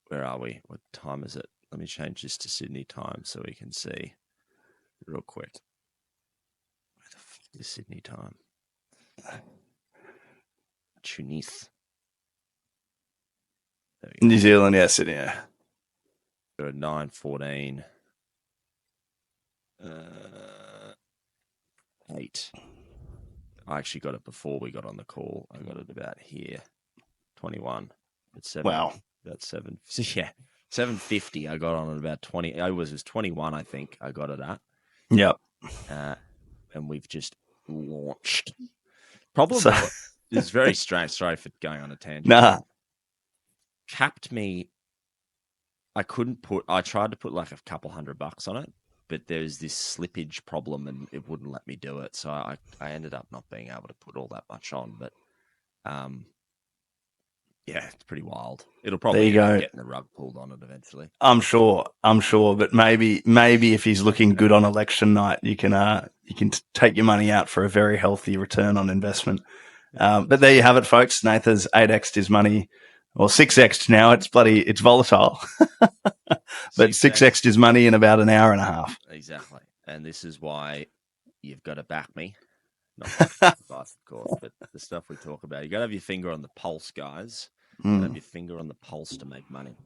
Speaker 1: Where are we? What time is it? Let me change this to Sydney time so we can see real quick. Where the fuck is Sydney time? Tunis.
Speaker 2: New Zealand, yes, Sydney. Yeah.
Speaker 1: 9:14. 8. I actually got it before we got on the call. I got it about here. 21. At 7.
Speaker 2: Wow.
Speaker 1: About 7. Yeah. 7:50. I got on at about 20. It was 21, I think. I got it at.
Speaker 2: Yep.
Speaker 1: And we've just launched. Problem is very strange. Sorry for going on a tangent.
Speaker 2: Nah.
Speaker 1: Capped me. I tried to put like a couple $100 on it, but there's this slippage problem and it wouldn't let me do it. So I ended up not being able to put all that much on. But yeah, it's pretty wild. It'll probably end up getting the rug pulled on it eventually.
Speaker 2: I'm sure. But maybe if he's looking good on election night, you can take your money out for a very healthy return on investment. But there you have it, folks. Nathan's 8x'd his money. Or 6x'd now. It's volatile. But 6x'd his money in about an hour and a half.
Speaker 1: Exactly. And this is why you've got to back me. Not advice, of course, but the stuff we talk about. You got to have your finger on the pulse, guys. You got to have your finger on the pulse to make money,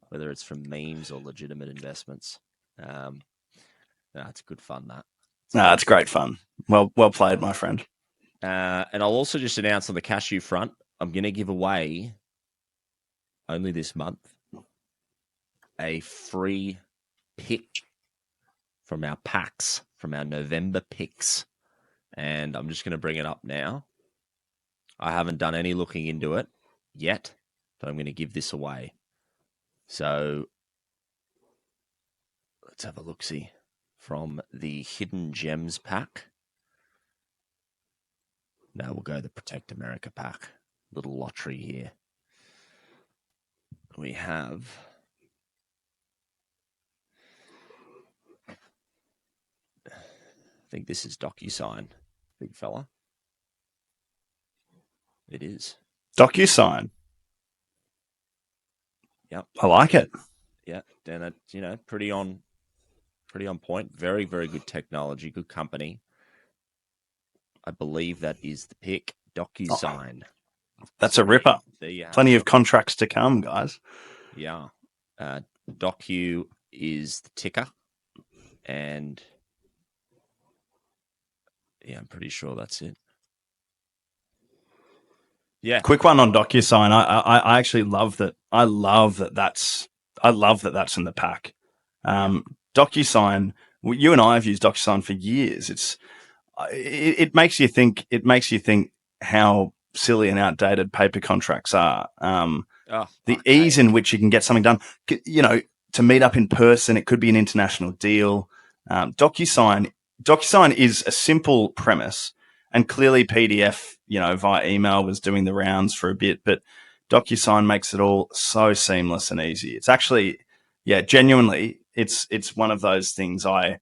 Speaker 1: whether it's from memes or legitimate investments. It's good fun, that.
Speaker 2: It's great fun. Well played, my friend.
Speaker 1: And I'll also just announce on the cashew front, I'm going to give away, only this month, a free pick from our packs, from our November picks. And I'm just going to bring it up now. I haven't done any looking into it yet, but I'm going to give this away. So let's have a look-see from the Hidden Gems pack. Now we'll go the Protect America pack. Little lottery here. We have... I think this is DocuSign, big fella. It is.
Speaker 2: DocuSign.
Speaker 1: Yep.
Speaker 2: I like it.
Speaker 1: Yeah, and it's, pretty on point. Very, very good technology, good company. I believe that is the pick. DocuSign.
Speaker 2: That's a ripper. Plenty of contracts to come, guys.
Speaker 1: Yeah. Docu is the ticker. And yeah, I'm pretty sure that's it. Yeah.
Speaker 2: Quick one on DocuSign. I actually love that. I love that that's in the pack. DocuSign. You and I have used DocuSign for years. It makes you think. It makes you think how silly and outdated paper contracts are. The ease in which you can get something done. You know, to meet up in person. It could be an international deal. DocuSign is a simple premise, and clearly PDF, via email was doing the rounds for a bit, but DocuSign makes it all so seamless and easy. It's actually, genuinely, it's one of those things I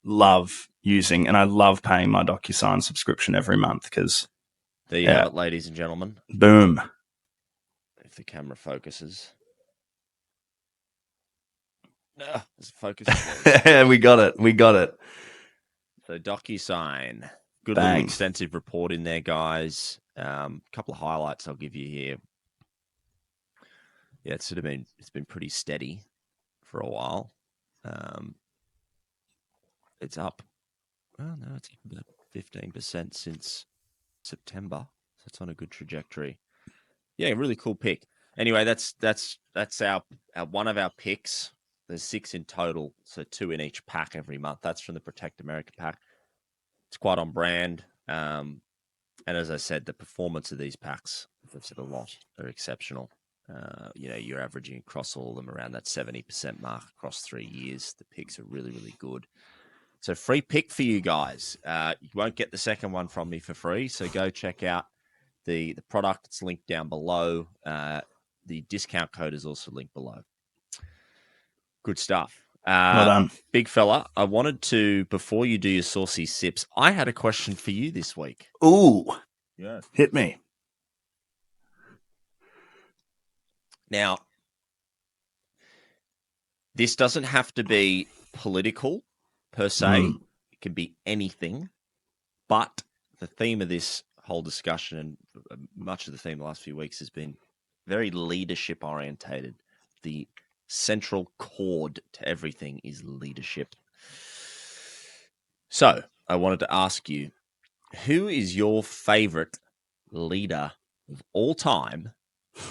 Speaker 2: love using, and I love paying my DocuSign subscription every month because
Speaker 1: there you have it, ladies and gentlemen.
Speaker 2: Boom.
Speaker 1: If the camera focuses. No, it's focus.
Speaker 2: We got it.
Speaker 1: So DocuSign. Good
Speaker 2: Bang.
Speaker 1: little extensive report in there, guys. Couple of highlights I'll give you here. Yeah, it's been pretty steady for a while. It's up. Well, no, it's up about 15% since September. So it's on a good trajectory. Yeah, really cool pick. Anyway, that's our one of our picks. There's 6 in total, so 2 in each pack every month. That's from the Protect America pack. It's quite on brand. And as I said, the performance of these packs, I've said a lot, are exceptional. You're averaging across all of them around that 70% mark across 3 years. The picks are really, really good. So free pick for you guys. You won't get the second one from me for free, so go check out the product. It's linked down below. The discount code is also linked below. Good stuff.
Speaker 2: Well done.
Speaker 1: Big fella, I wanted to, before you do your saucy sips, I had a question for you this week.
Speaker 2: Ooh.
Speaker 1: Yeah.
Speaker 2: Hit me.
Speaker 1: Now, this doesn't have to be political per se. It can be anything. But the theme of this whole discussion, and much of the theme the last few weeks, has been very leadership orientated. The central chord to everything is leadership. So I wanted to ask you, who is your favorite leader of all time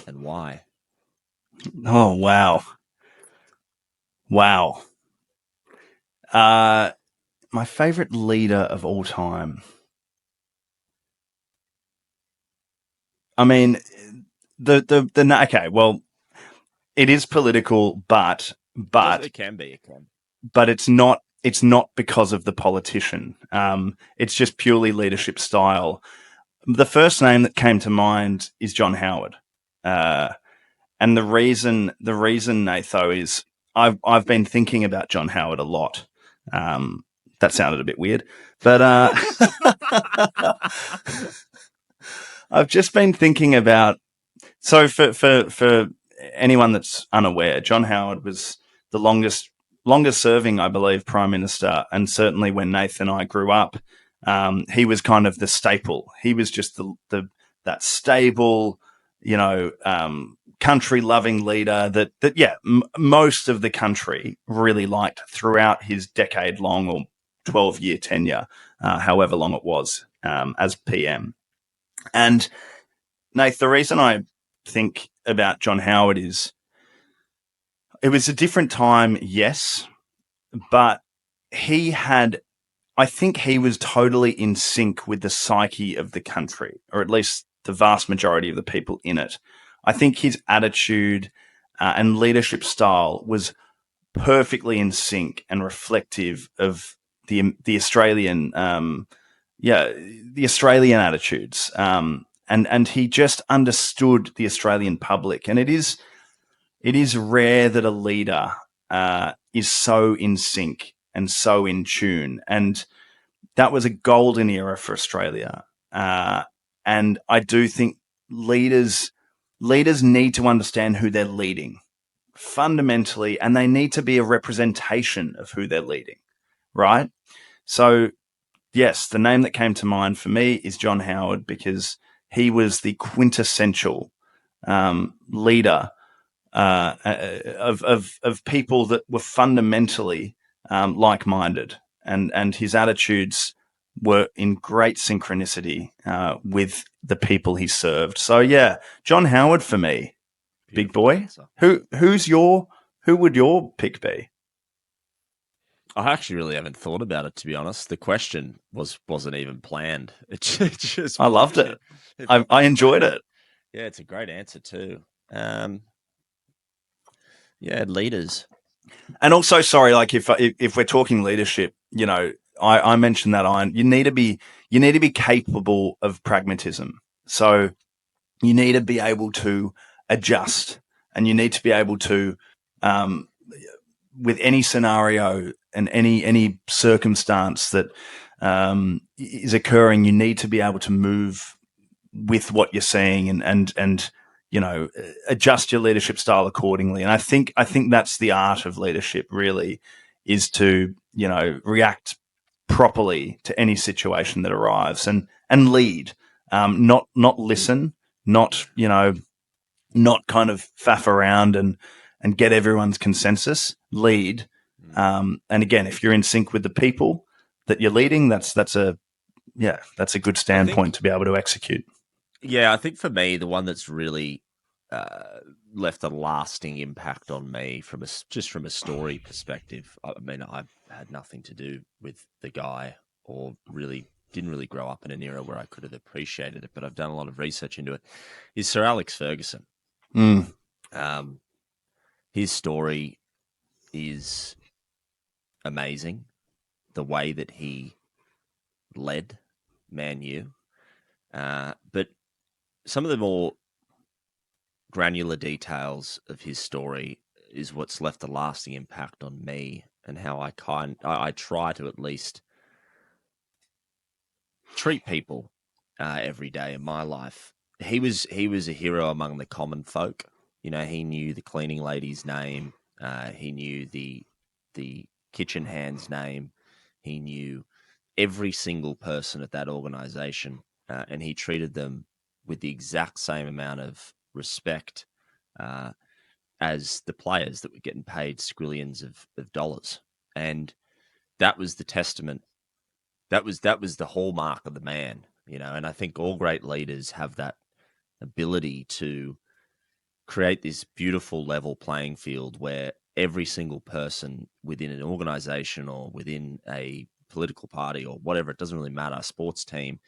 Speaker 1: and why?
Speaker 2: Oh, wow. My favorite leader of all time. I mean, okay, well, it is political, but
Speaker 1: it can be.
Speaker 2: But it's not because of the politician. It's just purely leadership style. The first name that came to mind is John Howard. And the reason, Natho, is I've been thinking about John Howard a lot. That sounded a bit weird, but I've just been thinking about. So for anyone that's unaware, John Howard was the longest serving, I believe, Prime Minister, and certainly when Nathan and I grew up, he was kind of the staple. He was just that stable, country-loving leader that most of the country really liked throughout his decade-long or 12-year tenure, however long it was, as PM. And, Nath, the reason I think about John Howard is it was a different time, yes, but I think he was totally in sync with the psyche of the country, or at least the vast majority of the people in it. I think his attitude and leadership style was perfectly in sync and reflective of the Australian, the Australian attitudes. And he just understood the Australian public. And it is rare that a leader is so in sync and so in tune. And that was a golden era for Australia. And I do think leaders need to understand who they're leading fundamentally, and they need to be a representation of who they're leading, right? So, yes, the name that came to mind for me is John Howard, because he was the quintessential leader of people that were fundamentally like-minded, and his attitudes were in great synchronicity with the people he served. So yeah, John Howard for me, big boy.
Speaker 1: Answer.
Speaker 2: Who would your pick be?
Speaker 1: I actually really haven't thought about it, to be honest. The question wasn't even planned. It just
Speaker 2: I loved it. I enjoyed it.
Speaker 1: Yeah, it's a great answer too. Yeah, leaders.
Speaker 2: And also, sorry, like if we're talking leadership, you know, I mentioned that you need to be capable of pragmatism. So you need to be able to adjust, and you need to be able to, with any scenario and any circumstance that is occurring, you need to be able to move with what you're seeing and you know, adjust your leadership style accordingly. And I think that's the art of leadership, really, is to, you know, react properly to any situation that arrives and lead, not listen, not, you know, not kind of faff around and get everyone's consensus. Lead, and again, if you're in sync with the people that you're leading, that's a good standpoint to be able to execute.
Speaker 1: Yeah, I think for me, the one that's really left a lasting impact on me from a story perspective. I mean, I had nothing to do with the guy, or really didn't really grow up in an era where I could have appreciated it, but I've done a lot of research into it. Is Sir Alex Ferguson. His story is amazing. The way that he led Man U, but some of the more granular details of his story is what's left a lasting impact on me, and how I try to at least treat people every day in my life. He was a hero among the common folk. You know, he knew the cleaning lady's name. He knew the kitchen hand's name. He knew every single person at that organization, and he treated them with the exact same amount of respect as the players that were getting paid squillions of dollars. And that was the testament. That was the hallmark of the man, you know. And I think all great leaders have that ability to create this beautiful level playing field where every single person within an organization or within a political party or whatever, it doesn't really matter, a sports team,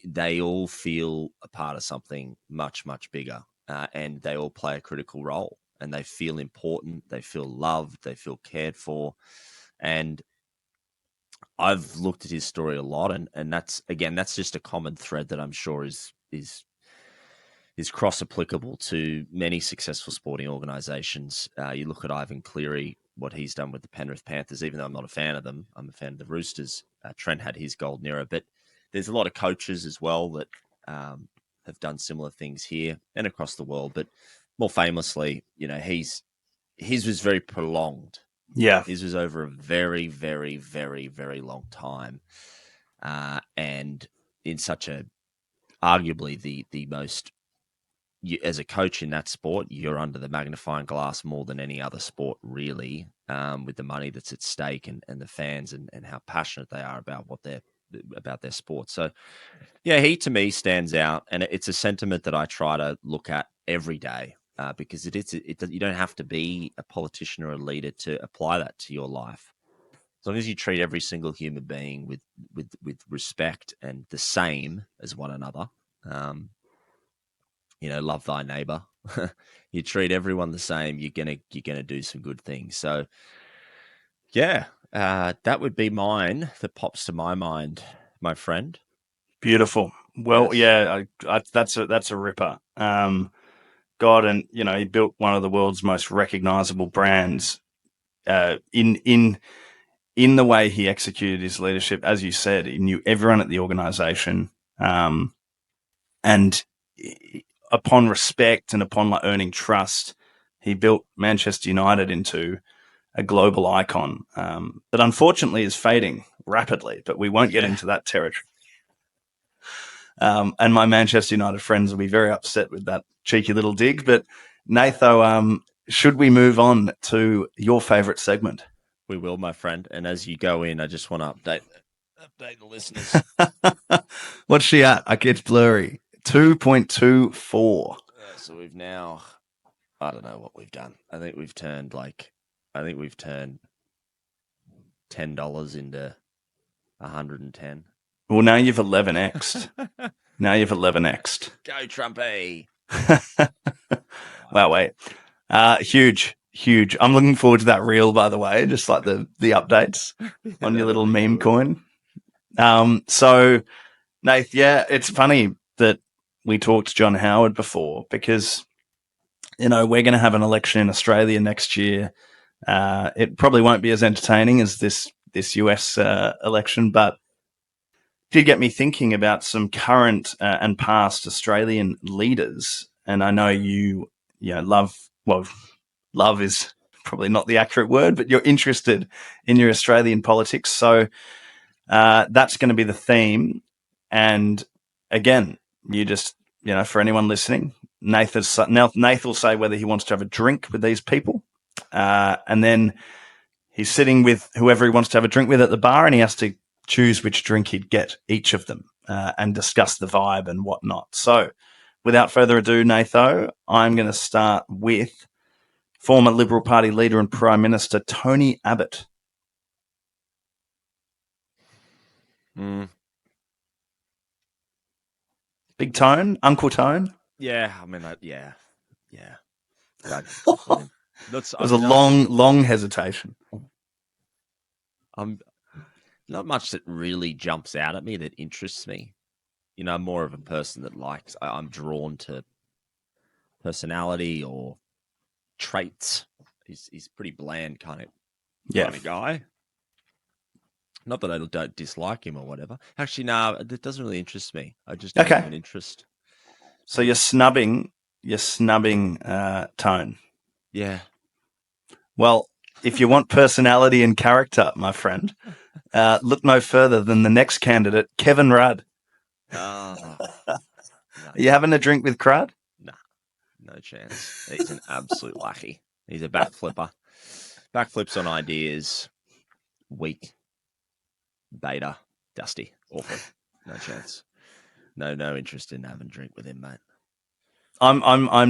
Speaker 1: they all feel a part of something much, much bigger, and they all play a critical role, and they feel important, they feel loved, they feel cared for. And I've looked at his story a lot, and that's just a common thread that I'm sure is cross applicable to many successful sporting organisations. You look at Ivan Cleary, what he's done with the Penrith Panthers. Even though I'm not a fan of them, I'm a fan of the Roosters. Trent had his golden era, but there's a lot of coaches as well that have done similar things here and across the world. But more famously, you know, his was very prolonged.
Speaker 2: Yeah,
Speaker 1: his was over a very, very, very, very long time, and in such a arguably the most. As a coach in that sport, you're under the magnifying glass more than any other sport, really, with the money that's at stake and the fans and how passionate they are about about their sport. So, yeah, he to me stands out, and it's a sentiment that I try to look at every day, because you don't have to be a politician or a leader to apply that to your life. As long as you treat every single human being with respect and the same as one another. You know, love thy neighbor. You treat everyone the same, you're gonna do some good things. So, yeah, that would be mine. That pops to my mind, my friend.
Speaker 2: Beautiful. Well,
Speaker 1: yes.
Speaker 2: Yeah, that's a ripper. God, and you know, he built one of the world's most recognizable brands. In the way he executed his leadership, as you said, he knew everyone at the organization, and upon respect and upon earning trust, he built Manchester United into a global icon that unfortunately is fading rapidly, but we won't get into that territory. And my Manchester United friends will be very upset with that cheeky little dig. But Natho, should we move on to your favourite segment?
Speaker 1: We will, my friend. And as you go in, I just want to update the listeners.
Speaker 2: What's she at? It's blurry. 2.24.
Speaker 1: So we've now, I don't know what we've done. I think we've turned $10 into 110.
Speaker 2: Well, now you've 11x'd. Now you've 11x'd.
Speaker 1: Go Trumpy.
Speaker 2: Wow, wait. Huge. I'm looking forward to that reel, by the way, just like the updates on your little meme coin. So, Nath, yeah, it's funny that we talked to John Howard before because, we're going to have an election in Australia next year. It probably won't be as entertaining as this US election, but it did get me thinking about some current and past Australian leaders. And I know you love is probably not the accurate word, but you're interested in your Australian politics. So that's going to be the theme. And again, you just, for anyone listening, Nath will say whether he wants to have a drink with these people. And then he's sitting with whoever he wants to have a drink with at the bar, and he has to choose which drink he'd get each of them and discuss the vibe and whatnot. So without further ado, Natho, I'm going to start with former Liberal Party leader and Prime Minister Tony Abbott. Big Tone? Uncle Tone?
Speaker 1: Yeah, I mean, yeah. It
Speaker 2: was a long hesitation.
Speaker 1: Not much that really jumps out at me that interests me. I'm more of a person that I'm drawn to personality or traits. He's pretty bland kind of guy. Not that I don't dislike him or whatever. Actually, no, it doesn't really interest me. I just don't have an interest.
Speaker 2: So you're snubbing Tone.
Speaker 1: Yeah.
Speaker 2: Well, if you want personality and character, my friend, look no further than the next candidate, Kevin Rudd.
Speaker 1: No.
Speaker 2: Are you having a drink with Crud?
Speaker 1: No chance. He's an absolute lackey. He's a backflipper. Backflips on ideas. Weak. Beta. Dusty. Awful. No chance. No interest in having a drink with him, mate.
Speaker 2: I'm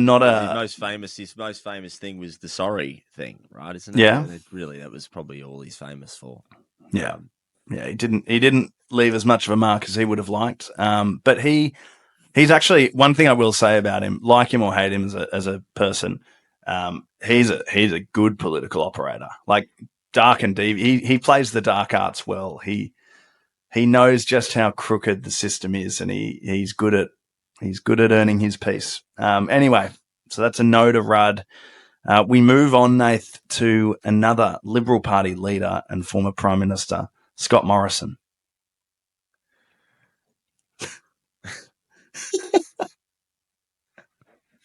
Speaker 2: not
Speaker 1: his most famous thing was the sorry thing, right? Isn't it?
Speaker 2: Yeah.
Speaker 1: Really, that was probably all he's famous for.
Speaker 2: Yeah. He didn't leave as much of a mark as he would have liked. But he's actually, one thing I will say about him, like him or hate him as a person, he's a good political operator. Like dark and deep. He plays the dark arts well. He knows just how crooked the system is, and he's good at earning his piece. Anyway, so that's a no to Rudd. We move on, Nath, to another Liberal Party leader and former Prime Minister, Scott Morrison.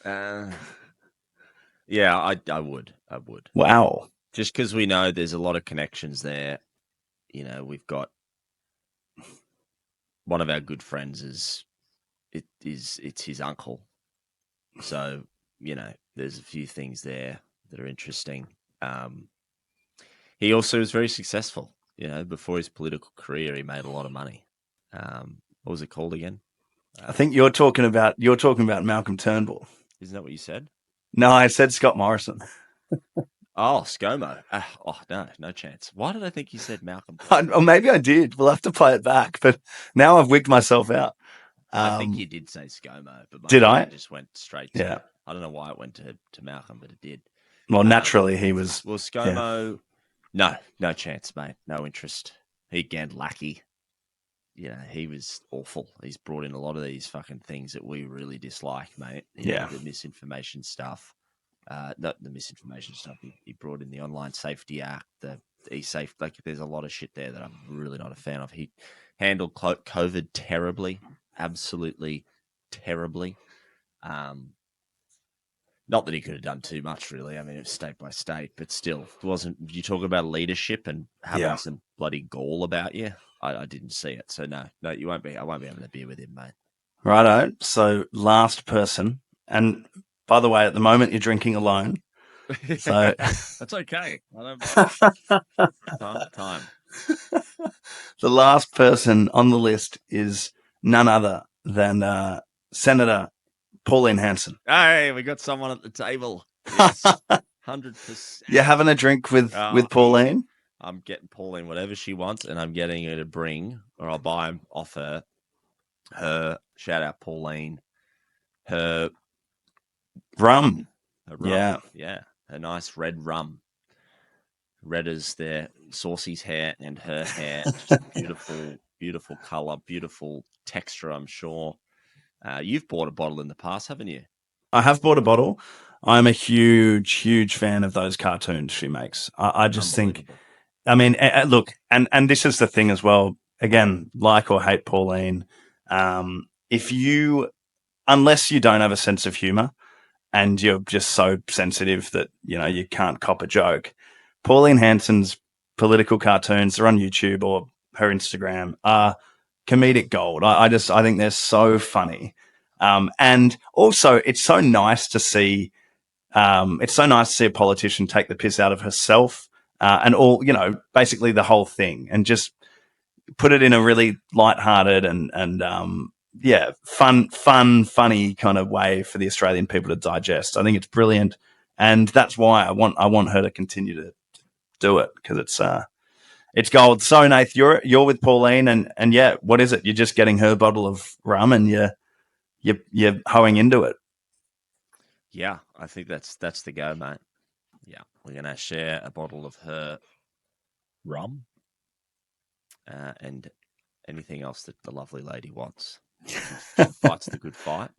Speaker 1: Yeah, I would.
Speaker 2: Wow.
Speaker 1: Just because we know there's a lot of connections there. We've got one of our good friends it's his uncle. So, there's a few things there that are interesting. He also was very successful. Before his political career, he made a lot of money. What was it called again?
Speaker 2: I think you're talking about Malcolm Turnbull.
Speaker 1: Isn't that what you said?
Speaker 2: No, I said Scott Morrison.
Speaker 1: Oh, ScoMo. No chance. Why did I think you said Malcolm?
Speaker 2: Or maybe I did. We'll have to play it back. But now I've wigged myself out.
Speaker 1: I think you did say ScoMo. But
Speaker 2: did I?
Speaker 1: Just went straight to it. I don't know why it went to Malcolm, but it did.
Speaker 2: Well, naturally he was.
Speaker 1: Well, ScoMo, no chance, mate. No interest. Again, lackey. He was awful. He's brought in a lot of these fucking things that we really dislike, mate. The misinformation stuff. Not the misinformation stuff. He brought in the Online Safety Act, the e-safe. Like, there's a lot of shit there that I'm really not a fan of. He handled COVID terribly, absolutely terribly. Not that he could have done too much, really. I mean, it was state by state, but still, it wasn't. You talk about leadership and having some bloody gall about you. I didn't see it, so no, you won't be. I won't be having a beer with him, mate.
Speaker 2: Righto. So last person, and by the way, at the moment you're drinking alone. So
Speaker 1: That's okay. I don't mind. Time to time.
Speaker 2: The last person on the list is none other than Senator Pauline Hanson.
Speaker 1: Hey, we got someone at the table. Yes, 100%.
Speaker 2: You're having a drink with Pauline?
Speaker 1: Easy. I'm getting Pauline whatever she wants, and I'm getting her to bring, or I'll buy off her. Shout out Pauline. Her
Speaker 2: rum.
Speaker 1: Her rum. Yeah. Her nice red rum. Red as their Saucy's hair and her hair. Just beautiful, beautiful color, beautiful texture, I'm sure. You've bought a bottle in the past, haven't you?
Speaker 2: I have bought a bottle. I'm a huge, huge fan of those cartoons she makes. I just think, I mean, look, and this is the thing as well. Again, like or hate Pauline, unless you don't have a sense of humor and you're just so sensitive that, you can't cop a joke, Pauline Hanson's political cartoons, they're on YouTube or her Instagram, are comedic gold. I think they're so funny. And also it's so nice to see, a politician take the piss out of herself, and all, basically the whole thing, and just put it in a really lighthearted and funny kind of way for the Australian people to digest. I think it's brilliant. And that's why I want her to continue to do it, because it's gold. So Nath, you're with Pauline, and yeah, what is it? You're just getting her bottle of rum and you're hoeing into it.
Speaker 1: Yeah, I think that's the go, mate. Yeah, we're gonna share a bottle of her rum, and anything else that the lovely lady wants. She fights the good fight.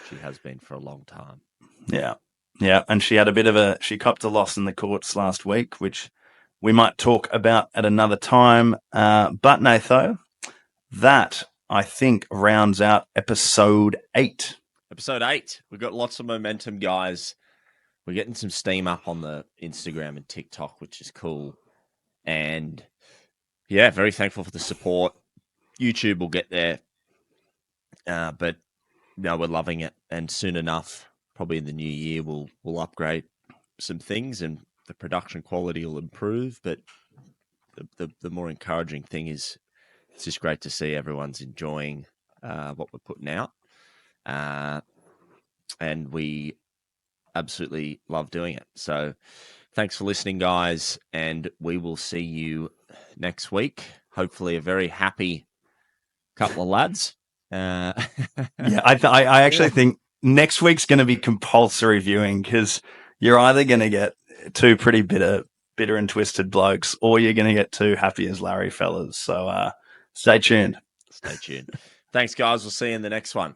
Speaker 1: She has been for a long time.
Speaker 2: Yeah, and she had she copped a loss in the courts last week, which we might talk about at another time. But Natho, that I think rounds out episode 8.
Speaker 1: Episode 8. We've got lots of momentum, guys. We're getting some steam up on the Instagram and TikTok, which is cool. And yeah, very thankful for the support. YouTube will get there. But no, we're loving it. And soon enough, probably in the new year, we'll upgrade some things and the production quality will improve. But the more encouraging thing is it's just great to see everyone's enjoying what we're putting out. And we absolutely love doing it. So thanks for listening, guys. And we will see you next week. Hopefully a very happy couple of lads.
Speaker 2: Yeah, I actually think next week's going to be compulsory viewing, because you're either going to get 2 pretty bitter and twisted blokes, or you're going to get 2 happy as Larry fellas. So stay tuned.
Speaker 1: Thanks, guys. We'll see you in the next one.